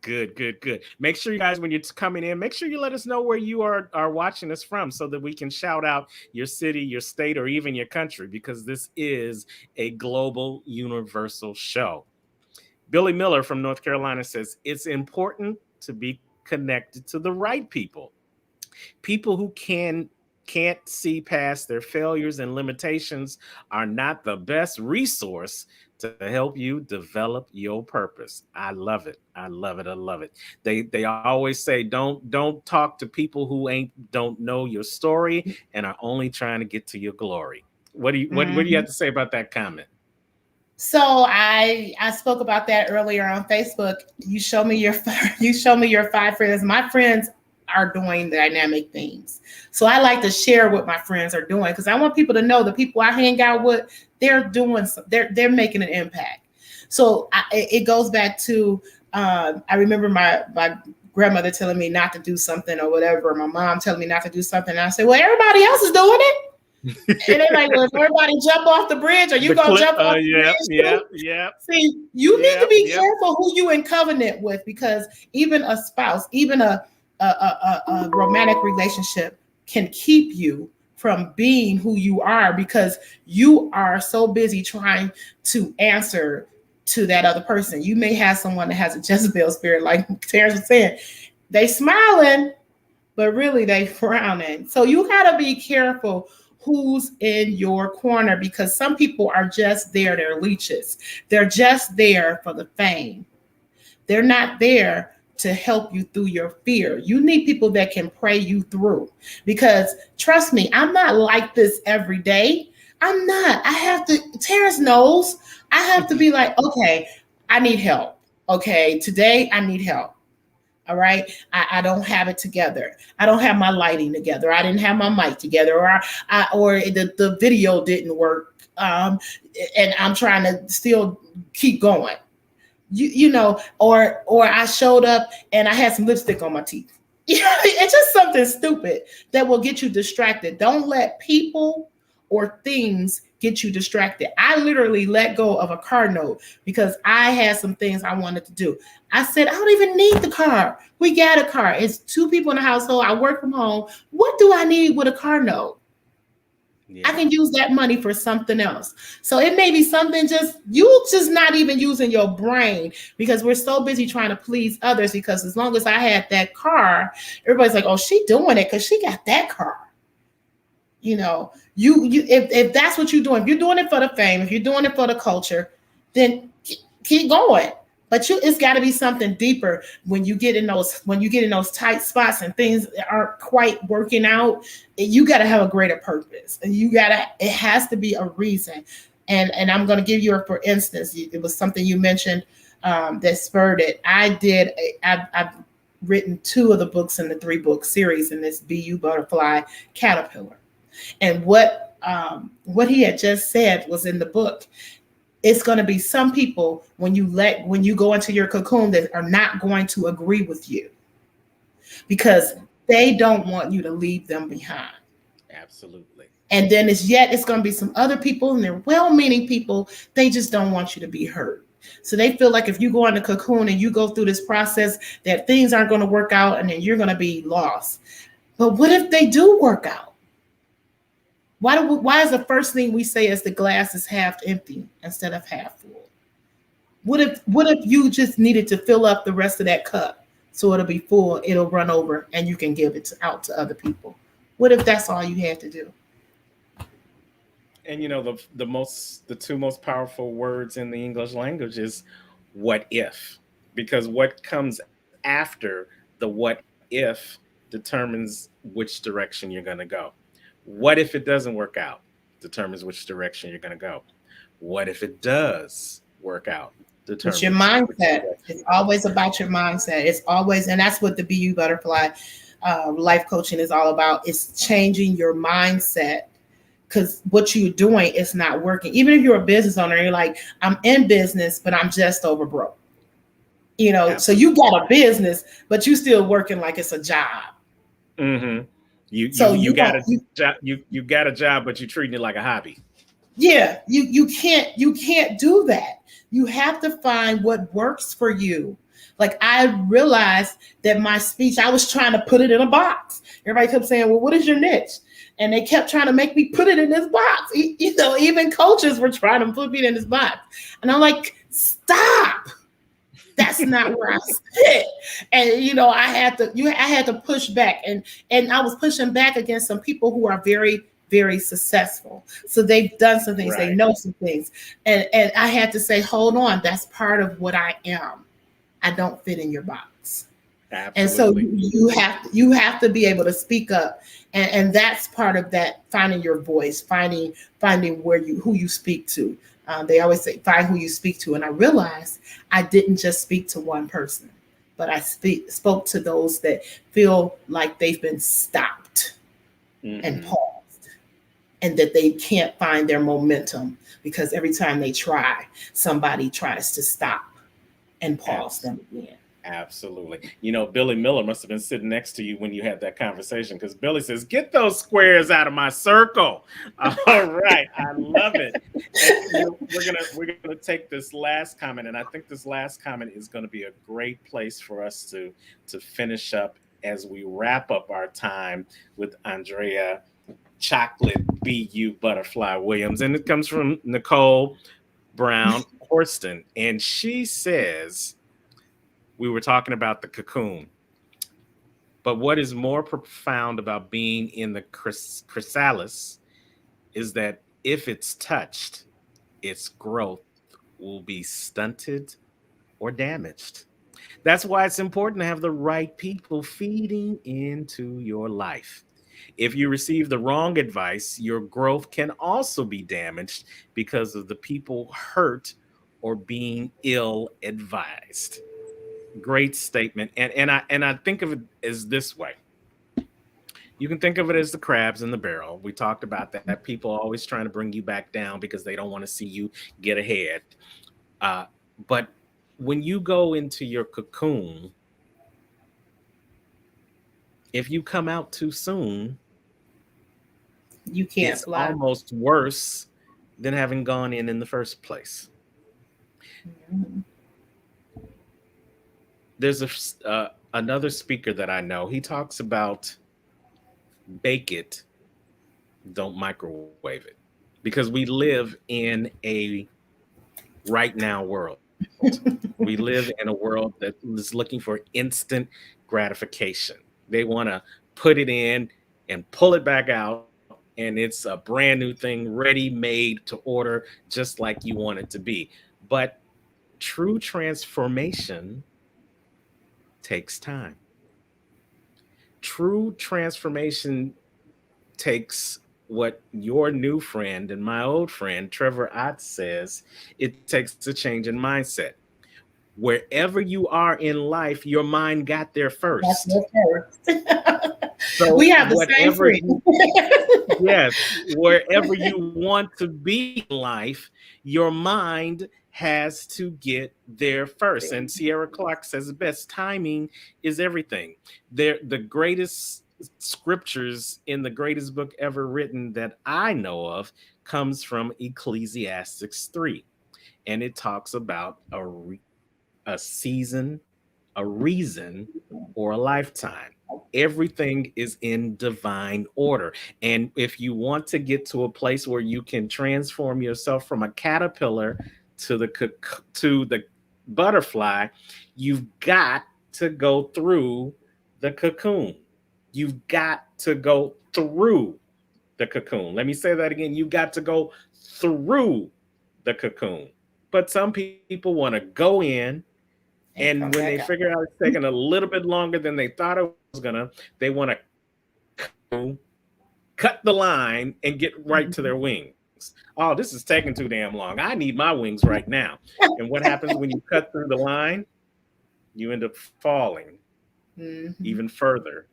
[SPEAKER 1] Good, good, good. Make sure you guys, when you're coming in, make sure you let us know where you are watching us from, so that we can shout out your city, your state, or even your country, because this is a global, universal show. Billy Miller from North Carolina says it's important to be connected to the right people. People who can't see past their failures and limitations are not the best resource to help you develop your purpose. I love it. I love it. I love it. They always say don't talk to people who ain't don't know your story and are only trying to get to your glory. What do you have
[SPEAKER 2] Mhm.
[SPEAKER 1] to say about that comment?
[SPEAKER 2] So I spoke about that earlier on Facebook. You show me your you show me your five friends. My friends are doing dynamic things. So I like to share what my friends are doing, because I want people to know the people I hang out with, they're doing they're making an impact. So it goes back to I remember my grandmother telling me not to do something or whatever, my mom telling me not to do something. And I said, well, everybody else is doing it. And they're like, well, if everybody jump off the bridge, are you
[SPEAKER 1] The
[SPEAKER 2] gonna
[SPEAKER 1] clip.
[SPEAKER 2] jump off the
[SPEAKER 1] Yep.
[SPEAKER 2] bridge
[SPEAKER 1] Yep.
[SPEAKER 2] too?
[SPEAKER 1] Yep.
[SPEAKER 2] See, you need to
[SPEAKER 1] Yep.
[SPEAKER 2] be
[SPEAKER 1] Yep.
[SPEAKER 2] careful who you in covenant with, because even a spouse, even a romantic relationship can keep you from being who you are because you are so busy trying to answer to that other person. You may have someone that has a Jezebel spirit, like Terrance was saying. They smiling, but really they frowning. So you gotta be careful who's in your corner because some people are just there, they're leeches. They're just there for the fame. They're not there to help you through your fear. You need people that can pray you through. Because trust me, I'm not like this every day. I'm not. I have to, Terrance knows, I have to be like, okay, I need help. Okay, today I need help. All right. I don't have it together. I don't have my lighting together. I didn't have my mic together, or the video didn't work. And I'm trying to still keep going. You know, or I showed up and I had some lipstick on my teeth. It's just something stupid that will get you distracted. Don't let people or things get you distracted. I literally let go of a car note because I had some things I wanted to do. I said, I don't even need the car. We got a car. It's 2 people in the household. I work from home. What do I need with a car note? Yeah. I can use that money for something else. So it may be something just not even using your brain because we're so busy trying to please others. Because as long as I had that car, everybody's like, oh, she doing it because she got that car. You know, if that's what you're doing, if you're doing it for the fame, if you're doing it for the culture, then keep going. But it's got to be something deeper when you get in those tight spots and things aren't quite working out. You got to have a greater purpose, and it has to be a reason. And I'm going to give you for instance, it was something you mentioned that spurred it. I've written 2 of the books in the 3-book series in this BU Butterfly Caterpillar, and what he had just said was in the book. It's going to be some people when you go into your cocoon that are not going to agree with you because they don't want you to leave them behind.
[SPEAKER 1] Absolutely.
[SPEAKER 2] And then it's going to be some other people, and they're well-meaning people. They just don't want you to be hurt. So they feel like if you go in the cocoon and you go through this process that things aren't going to work out and then you're going to be lost. But what if they do work out? Why is the first thing we say is the glass is half empty instead of half full? What if you just needed to fill up the rest of that cup so it'll be full, it'll run over, and you can give it out to other people? What if that's all you had to do?
[SPEAKER 1] And you know, the 2 most powerful words in the English language is what if, because what comes after the what if determines which direction you're going to go. What if it doesn't work out? Determines which direction you're going to go. What if it does work out?
[SPEAKER 2] It's your mindset. It's always about your mindset. It's always, and that's what the BU Butterfly life coaching is all about. It's changing your mindset because what you're doing is not working. Even if you're a business owner, you're like, I'm in business, but I'm just over broke. You know, absolutely. So you got a business, but you still working like it's a job.
[SPEAKER 1] Mm-hmm. You got a job, but you're treating it like a hobby.
[SPEAKER 2] Yeah, you can't do that. You have to find what works for you. Like I realized that my speech, I was trying to put it in a box. Everybody kept saying, well, what is your niche? And they kept trying to make me put it in this box. You know, even coaches were trying to put me in this box. And I'm like, stop. That's not where I sit. And you know, I had to push back. And I was pushing back against some people who are very, very successful. So they've done some things, right. They know some things. And I had to say, hold on, that's part of what I am. I don't fit in your box. Absolutely. And so you have to be able to speak up. And that's part of that, finding your voice, finding who you speak to. They always say, find who you speak to. And I realized I didn't just speak to one person, but I spoke to those that feel like they've been stopped and paused, and that they can't find their momentum because every time they try, somebody tries to stop and pause them again.
[SPEAKER 1] Absolutely. You know, Billy Miller must have been sitting next to you when you had that conversation, because Billy says, get those squares out of my circle. All right. I love it. And we're gonna take this last comment, and I think this last comment is going to be a great place for us to finish up as we wrap up our time with Andrea Chocolate BU Butterfly Williams. And it comes from Nicole Brown Horston. And she says, we were talking about the cocoon, but what is more profound about being in the chrysalis is that if it's touched, its growth will be stunted or damaged. That's why it's important to have the right people feeding into your life. If you receive the wrong advice, your growth can also be damaged because of the people hurt or being ill advised. Great statement. And I think of it as this way. You can think of it as the crabs in the barrel. We talked about that. People always trying to bring you back down because they don't want to see you get ahead. Uh, but when you go into your cocoon, if you come out too soon,
[SPEAKER 2] You can't
[SPEAKER 1] it's
[SPEAKER 2] fly.
[SPEAKER 1] almost worse than having gone in the first place.
[SPEAKER 2] Mhm.
[SPEAKER 1] There's another speaker that I know. He talks about bake it, don't microwave it, because we live in a right now world. We live in a world that is looking for instant gratification. They want to put it in and pull it back out, and it's a brand new thing ready made to order just like you want it to be. But true transformation takes time. True transformation takes what your new friend and my old friend Trevor Ott says, it takes a change in mindset. Wherever you are in life, your mind got there
[SPEAKER 2] That's
[SPEAKER 1] first.
[SPEAKER 2] your first.
[SPEAKER 1] So
[SPEAKER 2] We have the same
[SPEAKER 1] whatever
[SPEAKER 2] friend.
[SPEAKER 1] you, yes, wherever you want to be in life, your mind has to get there first. And Sierra Clark says the best timing is everything. The greatest scriptures in the greatest book ever written that I know of comes from Ecclesiastes 3. And it talks about a season, a reason, or a lifetime. Everything is in divine order. And if you want to get to a place where you can transform yourself from a caterpillar to the butterfly, you've got to go through the cocoon. You've got to go through the cocoon. Let me say that again. You've got to go through the cocoon. But some people want to go in, and
[SPEAKER 2] And
[SPEAKER 1] when
[SPEAKER 2] come
[SPEAKER 1] they
[SPEAKER 2] back
[SPEAKER 1] figure
[SPEAKER 2] out.
[SPEAKER 1] out it's taking a little bit longer than they thought it was gonna, they want to cut the line and get right to their
[SPEAKER 2] Mhm.
[SPEAKER 1] wings. Oh, this is taking too damn long. I need my wings right now. And what happens when you cut through the line? You end up falling
[SPEAKER 2] Mhm.
[SPEAKER 1] even further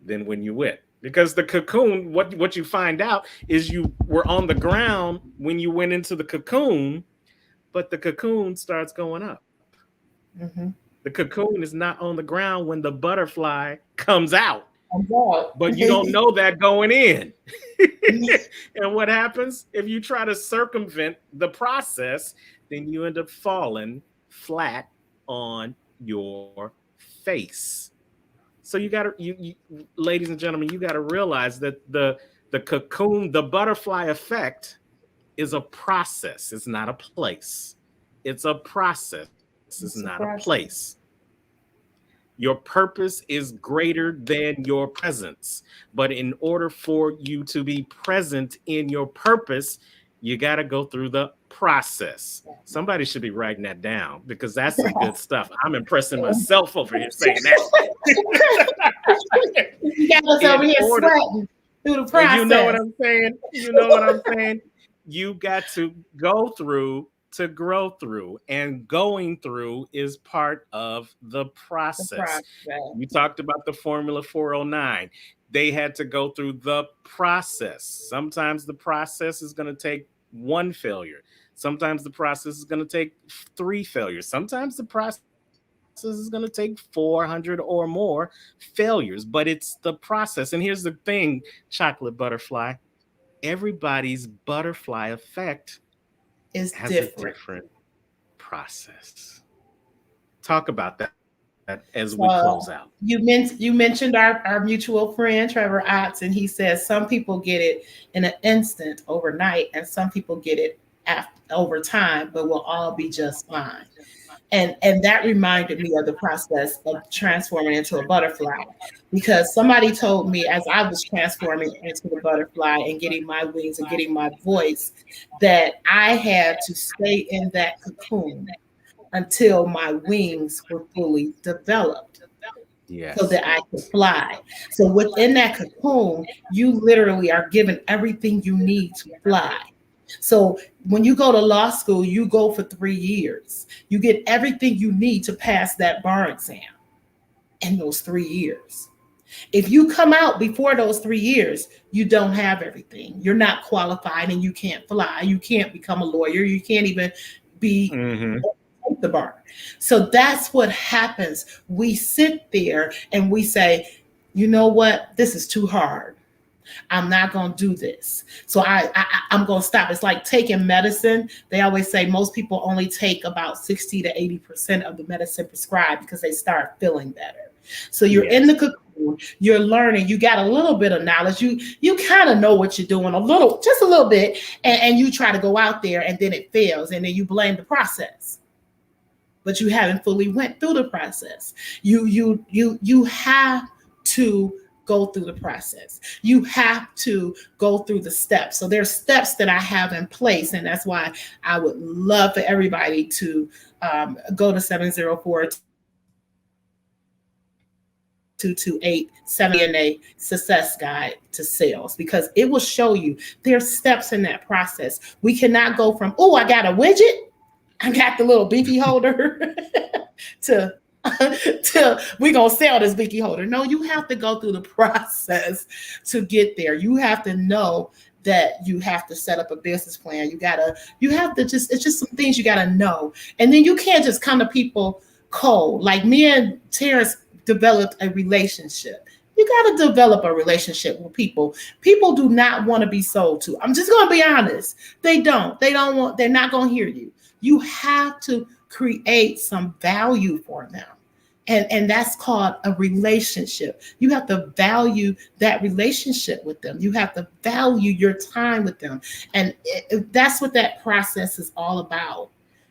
[SPEAKER 1] than when you went. Because the cocoon, what you find out is you were on the ground when you went into the cocoon, but the cocoon starts going up.
[SPEAKER 2] Mhm.
[SPEAKER 1] The cocoon is not on the ground when the butterfly comes out,
[SPEAKER 2] I'm out.
[SPEAKER 1] but you don't know that going in. And what happens if you try to circumvent the process? Then you end up falling flat on your face. So you got to, ladies and gentlemen, you got to realize that the cocoon, the butterfly effect, is a process. It's not a place. It's a process. It's not a
[SPEAKER 2] It's a
[SPEAKER 1] place.
[SPEAKER 2] process.
[SPEAKER 1] Your purpose is greater than your presence. But in order for you to be present in your purpose, you got to go through the process. Somebody should be writing that down because that's some good stuff. I'm impressing myself over here saying that.
[SPEAKER 2] You got us
[SPEAKER 1] In
[SPEAKER 2] over here
[SPEAKER 1] order,
[SPEAKER 2] sweating through the
[SPEAKER 1] you know what
[SPEAKER 2] process.
[SPEAKER 1] I'm saying? You know what I'm saying? You got to go through to grow through, and going through is part of the
[SPEAKER 2] The
[SPEAKER 1] process.
[SPEAKER 2] process.
[SPEAKER 1] You talked about the Formula 409. They had to go through the process. Sometimes the process is going to take one failure. Sometimes the process is going to take three failures. Sometimes the process is going to take 400 or more failures, but it's the process. And here's the thing, chocolate butterfly, everybody's butterfly effect
[SPEAKER 2] It's
[SPEAKER 1] has a
[SPEAKER 2] different.
[SPEAKER 1] different process. Talk about that, Andrea. as we
[SPEAKER 2] So
[SPEAKER 1] close out?
[SPEAKER 2] you mentioned our mutual friend Trevor Otts, and he says some people get it in an instant overnight, and some people get it over time, but will all be just fine. And that reminded me of the process of transforming into a butterfly, because somebody told me as I was transforming into the butterfly and getting my wings and getting my voice, that I had to stay in that cocoon until my wings were fully developed so
[SPEAKER 1] Yes.
[SPEAKER 2] that I could fly. So within that cocoon, you literally are given everything you need to fly. So when you go to law school, you go for 3 years. You get everything you need to pass that bar exam in those 3 years. If you come out before those 3 years, you don't have everything. You're not qualified and you can't fly. You can't become a lawyer. You can't even be
[SPEAKER 1] Mm-hmm.
[SPEAKER 2] the bar. So that's what happens. We sit there and we say, you know what? This is too hard. I'm not going to do this. So I'm going to stop. It's like taking medicine. They always say most people only take about 60 to 80% of the medicine prescribed because they start feeling better. So you're in
[SPEAKER 1] Yes.
[SPEAKER 2] the cocoon, you're learning, you got a little bit of knowledge. You kind of know what you're doing just a little bit, and you try to go out there and then it fails and then you blame the process, but you haven't fully went through the process. You have to go through the process. You have to go through the steps. So there's steps that I have in place, and that's why I would love for everybody to go to 704-228 7DNA Success Guide to Sales, because it will show you there's steps in that process. We cannot go from, oh, I got a widget, I got the little beaky holder to we're gonna sell this beaky holder. No, you have to go through the process to get there. You have to know that you have to set up a business plan. You have to just, it's just some things you gotta know. And then you can't just come to people cold. Like me and Terrance developed a relationship. You got to develop a relationship with people. People do not want to be sold to. I'm just going to be honest. They don't. They don't want, they're not going to hear you. You have to create some value for them. And that's called a relationship. You have to value that relationship with them. You have to value your time with them. And that's what that process is all about.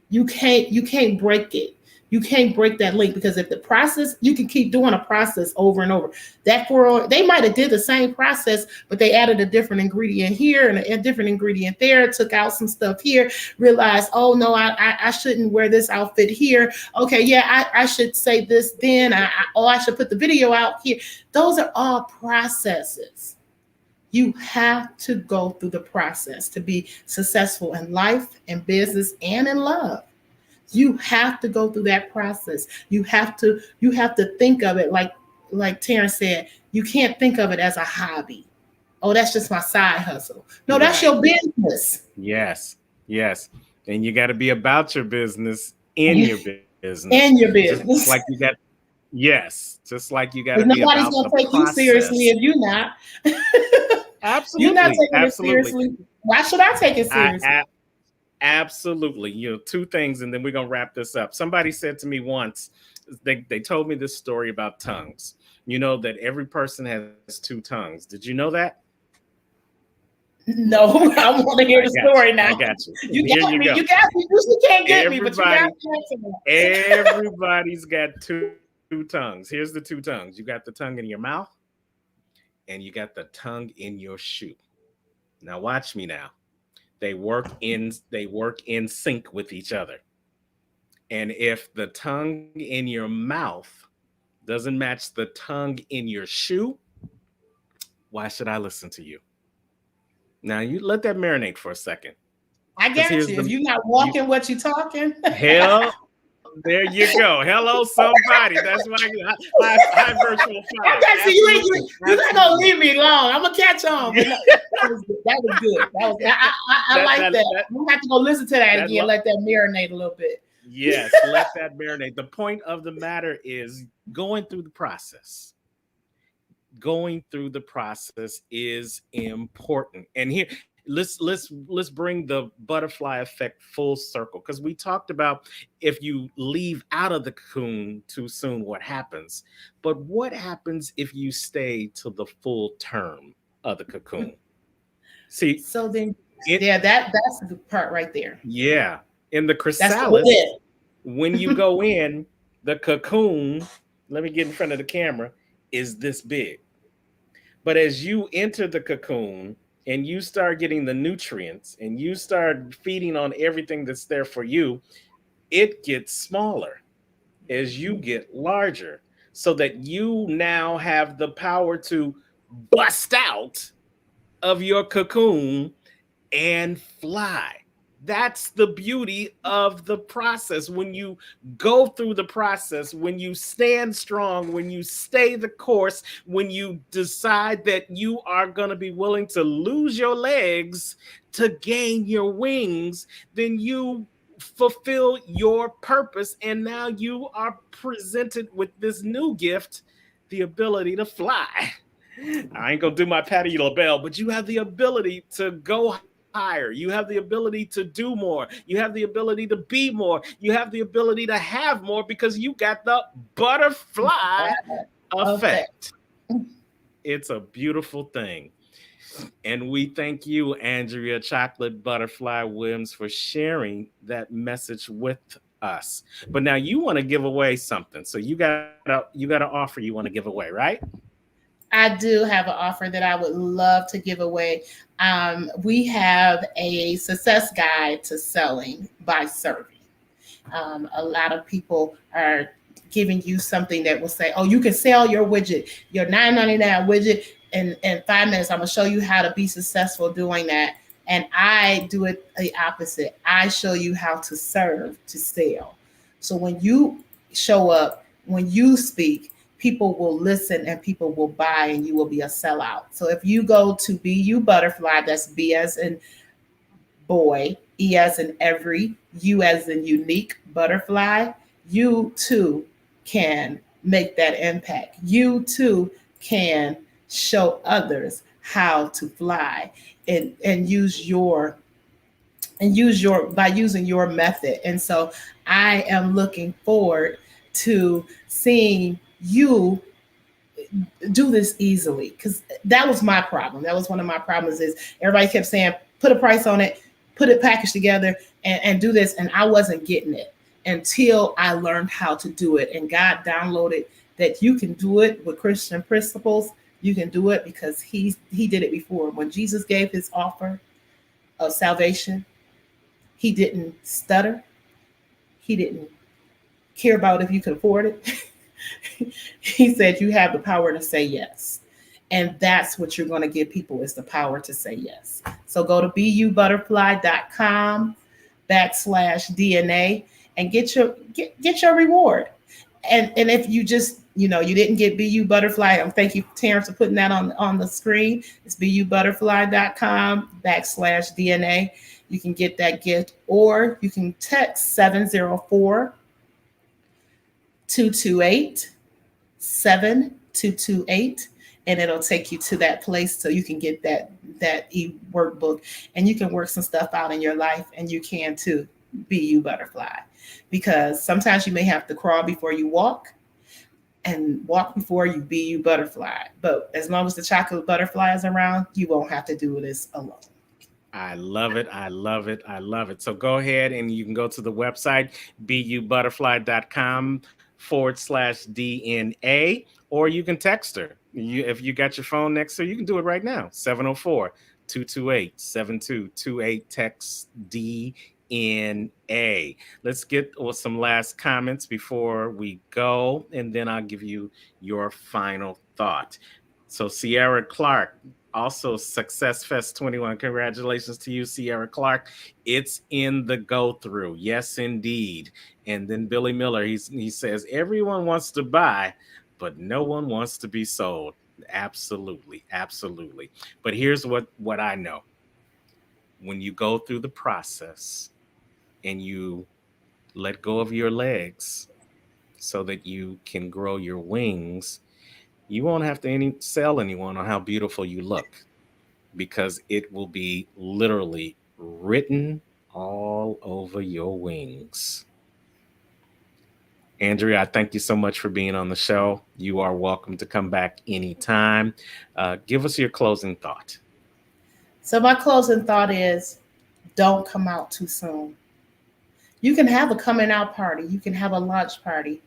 [SPEAKER 2] You can't break it. You can't break that link, because if the process, you can keep doing a process over and over. That for they might have did the same process, but they added a different ingredient here and a different ingredient there, took out some stuff here, realized, oh no, I shouldn't wear this outfit here. Okay, yeah, I should say this then. I should put the video out here. Those are all processes. You have to go through the process to be successful in life, in business, and in love. You have to go through that process. You have to think of it like Terrance said, you can't think of it as a hobby. Oh, that's just my side hustle. No, that's
[SPEAKER 1] Right.
[SPEAKER 2] your business.
[SPEAKER 1] Yes. Yes. And you got to be about your business in your business.
[SPEAKER 2] And your
[SPEAKER 1] Just like you
[SPEAKER 2] business.
[SPEAKER 1] got, yes. Just like you got to be
[SPEAKER 2] Because
[SPEAKER 1] about
[SPEAKER 2] nobody's
[SPEAKER 1] the
[SPEAKER 2] gonna take you seriously
[SPEAKER 1] process.
[SPEAKER 2] if you're not. You're not
[SPEAKER 1] Absolutely.
[SPEAKER 2] taking it
[SPEAKER 1] Absolutely.
[SPEAKER 2] seriously. Why should I take it
[SPEAKER 1] I,
[SPEAKER 2] seriously?
[SPEAKER 1] I absolutely. Two things, and then we're gonna wrap this up. Somebody said to me once, they told me this story about tongues. You know that every person has two tongues. Did you know that?
[SPEAKER 2] No, I want to hear
[SPEAKER 1] I
[SPEAKER 2] the
[SPEAKER 1] got you.
[SPEAKER 2] story
[SPEAKER 1] I
[SPEAKER 2] now.
[SPEAKER 1] got you.
[SPEAKER 2] You
[SPEAKER 1] Here
[SPEAKER 2] got
[SPEAKER 1] you
[SPEAKER 2] me.
[SPEAKER 1] go.
[SPEAKER 2] You got me. You usually can't get me, but you got
[SPEAKER 1] Everybody,
[SPEAKER 2] me.
[SPEAKER 1] everybody's got two tongues. Here's the two tongues. You got the tongue in your mouth, and you got the tongue in your shoe. Now watch me now. They work in sync with each other. And if the tongue in your mouth doesn't match the tongue in your shoe, why should I listen to you? Now you let that marinate for a second.
[SPEAKER 2] I
[SPEAKER 1] Because
[SPEAKER 2] got
[SPEAKER 1] here's
[SPEAKER 2] you. If
[SPEAKER 1] the
[SPEAKER 2] you're not
[SPEAKER 1] you
[SPEAKER 2] walking what you're talking,
[SPEAKER 1] hell, there you go. Hello, somebody. That's my high virtual
[SPEAKER 2] I
[SPEAKER 1] five.
[SPEAKER 2] got you.
[SPEAKER 1] Absolutely.
[SPEAKER 2] You're not gonna
[SPEAKER 1] Absolutely.
[SPEAKER 2] leave me alone. I'm gonna catch on. But no, that was good. That was good. I
[SPEAKER 1] that
[SPEAKER 2] like
[SPEAKER 1] that
[SPEAKER 2] that.
[SPEAKER 1] that
[SPEAKER 2] I'm gonna have to go listen to that
[SPEAKER 1] that
[SPEAKER 2] again. Let that marinate a little bit.
[SPEAKER 1] yes, let that marinate. The point of the matter is going through the process. Going through the process is important. And here, let's bring the butterfly effect full circle, because we talked about if you leave out of the cocoon too soon, what happens. But what happens if you stay to the full term of the cocoon? See,
[SPEAKER 2] So then,
[SPEAKER 1] it
[SPEAKER 2] yeah, that's the part right there.
[SPEAKER 1] yeah, in the
[SPEAKER 2] That's the
[SPEAKER 1] chrysalis,
[SPEAKER 2] win.
[SPEAKER 1] when you go in, the cocoon, let me get in front of the camera, is this big. But as you enter the cocoon and you start getting the nutrients and you start feeding on everything that's there for you, it gets smaller as you get larger, so that you now have the power to bust out of your cocoon and fly. That's the beauty of the process. When you go through the process, when you stand strong, when you stay the course, when you decide that you are going to be willing to lose your legs to gain your wings, then you fulfill your purpose. And now you are presented with this new gift, the ability to fly. I ain't gonna do my Patty LaBelle, but you have the ability to go higher. You have the ability to do more. You have the ability to be more. You have the ability to have more because you got the butterfly
[SPEAKER 2] Effect.
[SPEAKER 1] effect. It's a beautiful thing. And we thank you, Andrea Chocolate Butterfly Williams, for sharing that message with us. But now you want to give away something. So you got an offer you want to give away, right?
[SPEAKER 2] I do have an offer that I would love to give away. We have a success guide to selling by serving. A lot of people are giving you something that will say, "Oh, you can sell your widget, your $9.99 widget, in 5 minutes. I'm gonna show you how to be successful doing that." And I do it the opposite. I show you how to serve to sell. So when you show up, when you speak, people will listen and people will buy, and you will be a sellout. So if you go to BU Butterfly, that's B as in boy, E as in every, U as in unique butterfly, you too can make that impact. You too can show others how to fly, and use your by using your method. And so I am looking forward to seeing you do this easily, because that was my problem. That was one of my problems. Is everybody kept saying put a price on it, put it packaged together, and do this, and I wasn't getting it until I learned how to do it. And God downloaded that you can do it with Christian principles. You can do it because he did it before. When Jesus gave his offer of salvation, he didn't stutter. He didn't care about if you could afford it. He said you have the power to say yes. And that's what you're going to give people, is the power to say yes. So go to bubutterfly.com/DNA and get your reward. And if you just you didn't get BU Butterfly, thank you, Terrance, for putting that on the screen. It's bubutterfly.com/DNA. You can get that gift, or you can text 704-228-7228, and it'll take you to that place so you can get that e-workbook, and you can work some stuff out in your life, and you can too be you butterfly, because sometimes you may have to crawl before you walk, and walk before you be you butterfly. But as long as the chocolate butterfly is around, you won't have to do this alone.
[SPEAKER 1] I love it. I love it. I love it. So go ahead and you can go to the website, bubutterfly.com/DNA, or you can text her. If you got your phone next to her, you can do it right now. 704-228-7228. Text DNA. Let's get some last comments before we go, and then I'll give you your final thought. So Sierra Clark, also Success Fest 21. Congratulations to you, Sierra Clark. It's in the go through. Yes, indeed. And then Billy Miller, he says, everyone wants to buy, but no one wants to be sold. Absolutely. Absolutely. But here's what I know. When you go through the process and you let go of your legs so that you can grow your wings, you won't have to sell anyone on how beautiful you look. because it will be literally written all over your wings. Andrea, I thank you so much for being on the show. You are welcome to come back anytime. Give us your closing thought.
[SPEAKER 2] So my closing thought is don't come out too soon. You can have a coming out party, you can have a launch party,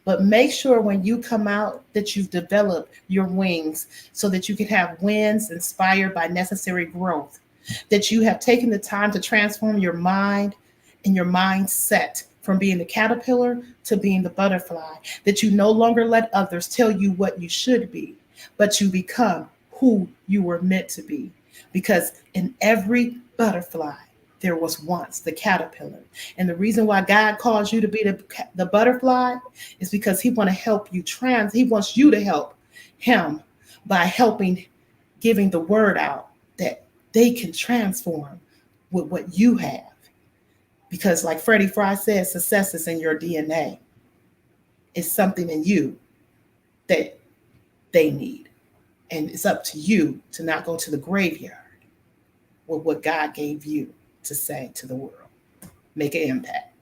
[SPEAKER 2] but make sure when you come out that you've developed your wings so that you can have wins inspired by necessary growth, that you have taken the time to transform your mind and your mindset from being the caterpillar to being the butterfly, that you no longer let others tell you what you should be, but you become who you were meant to be. Because in every butterfly, there was once the caterpillar. And the reason why God calls you to be the butterfly is because he want to help you he wants you to help him by helping giving the word out that they can transform with what you have. Because like Freddie Fry said, success is in your DNA. It's something in you that they need. And it's up to you to not go to the graveyard with what God gave you to say to the world. Make an impact.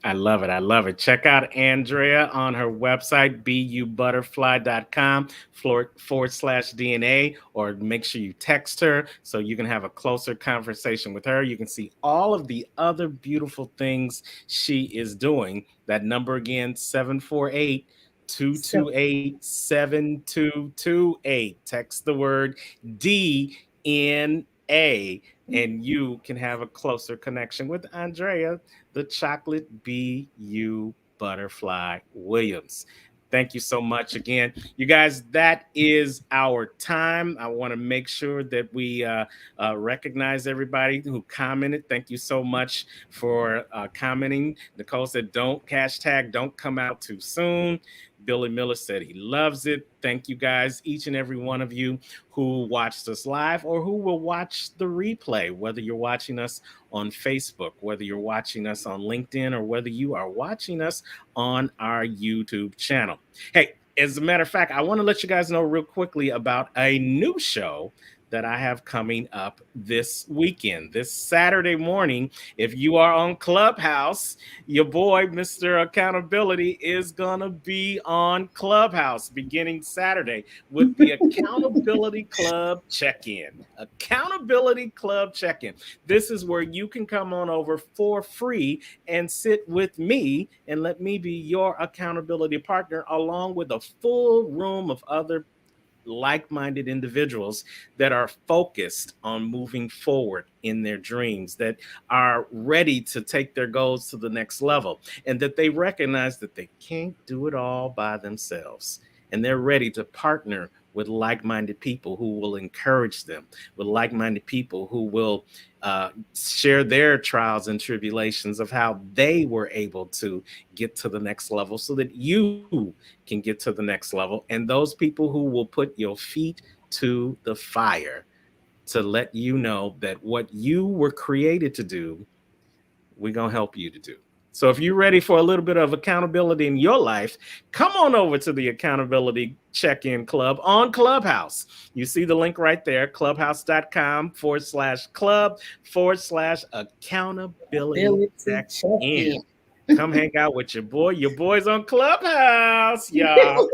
[SPEAKER 1] I love it. I love it. Check out Andrea on her website, bubutterfly.com / DNA, or make sure you text her so you can have a closer conversation with her. You can see all of the other beautiful things she is doing. That number again, 748
[SPEAKER 2] So
[SPEAKER 1] 228 7228. Text the word DNA, and you can have a closer connection with Andrea, the chocolate BU Butterfly Williams. Thank you so much again. You guys, that is our time. I want to make sure that we recognize everybody who commented. Thank you so much for commenting. Nicole said, don't come out too soon. Billy Miller said he loves it. Thank you guys, each and every one of you who watched us live or who will watch the replay, whether you're watching us on Facebook, whether you're watching us on LinkedIn, or whether you are watching us on our YouTube channel. Hey, as a matter of fact, I want to let you guys know real quickly about a new show that I have coming up this weekend, this Saturday morning. If you are on Clubhouse, your boy, Mr. Accountability, is going to be on Clubhouse beginning Saturday with the Accountability Club check in. Accountability Club check in. This is where you can come on over for free and sit with me and let me be your accountability partner, along with a full room of other like-minded individuals that are focused on moving forward in their dreams, that are ready to take their goals to the next level, and that they recognize that they can't do it all by themselves, and they're ready to partner with like-minded people who will encourage them, with like-minded people who will share their trials and tribulations of how they were able to get to the next level, so that you can get to the next level. And those people who will put your feet to the fire to let you know that what you were created to do, we're going to help you to do. So if you're ready for a little bit of accountability in your life, come on over to the Accountability Check-In Club on Clubhouse. You see the link right there, clubhouse.com /club /accountability
[SPEAKER 2] ability check
[SPEAKER 1] check-in.
[SPEAKER 2] in.
[SPEAKER 1] Come hang out with your boy. Your boy's on Clubhouse, y'all.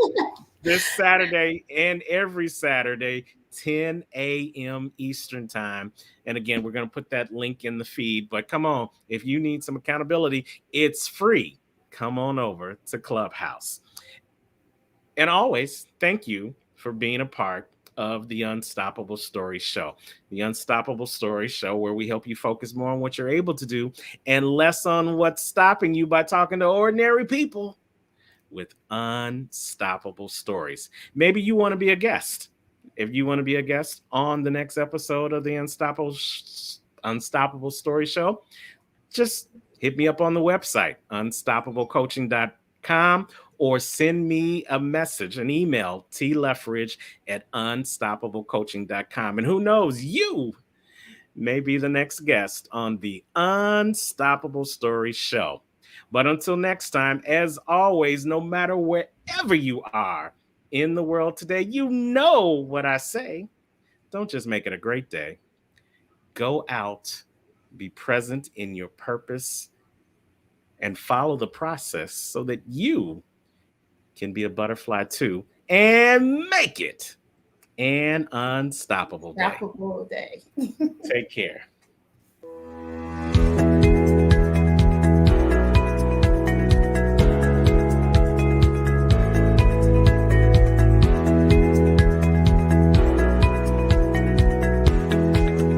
[SPEAKER 1] This Saturday and every Saturday, 10 a.m. Eastern Time. And again, we're going to put that link in the feed. But come on, if you need some accountability, it's free. Come on over to Clubhouse. And always, thank you for being a part of the Unstoppable Story Show. The Unstoppable Story Show, where we help you focus more on what you're able to do and less on what's stopping you by talking to ordinary people with unstoppable stories. Maybe you want to be a guest. If you want to be a guest on the next episode of the Unstoppable Story Show, just hit me up on the website, unstoppablecoaching.com, or send me a message, an email, tleffridge@unstoppablecoaching.com. And who knows, you may be the next guest on the Unstoppable Story Show. But until next time, as always, no matter wherever you are in the world today, you know what I say. don't just make it a great day. Go out, be present in your purpose, and follow the process so that you can be a butterfly too and make it an unstoppable day.
[SPEAKER 2] Unstoppable day.
[SPEAKER 1] Take care.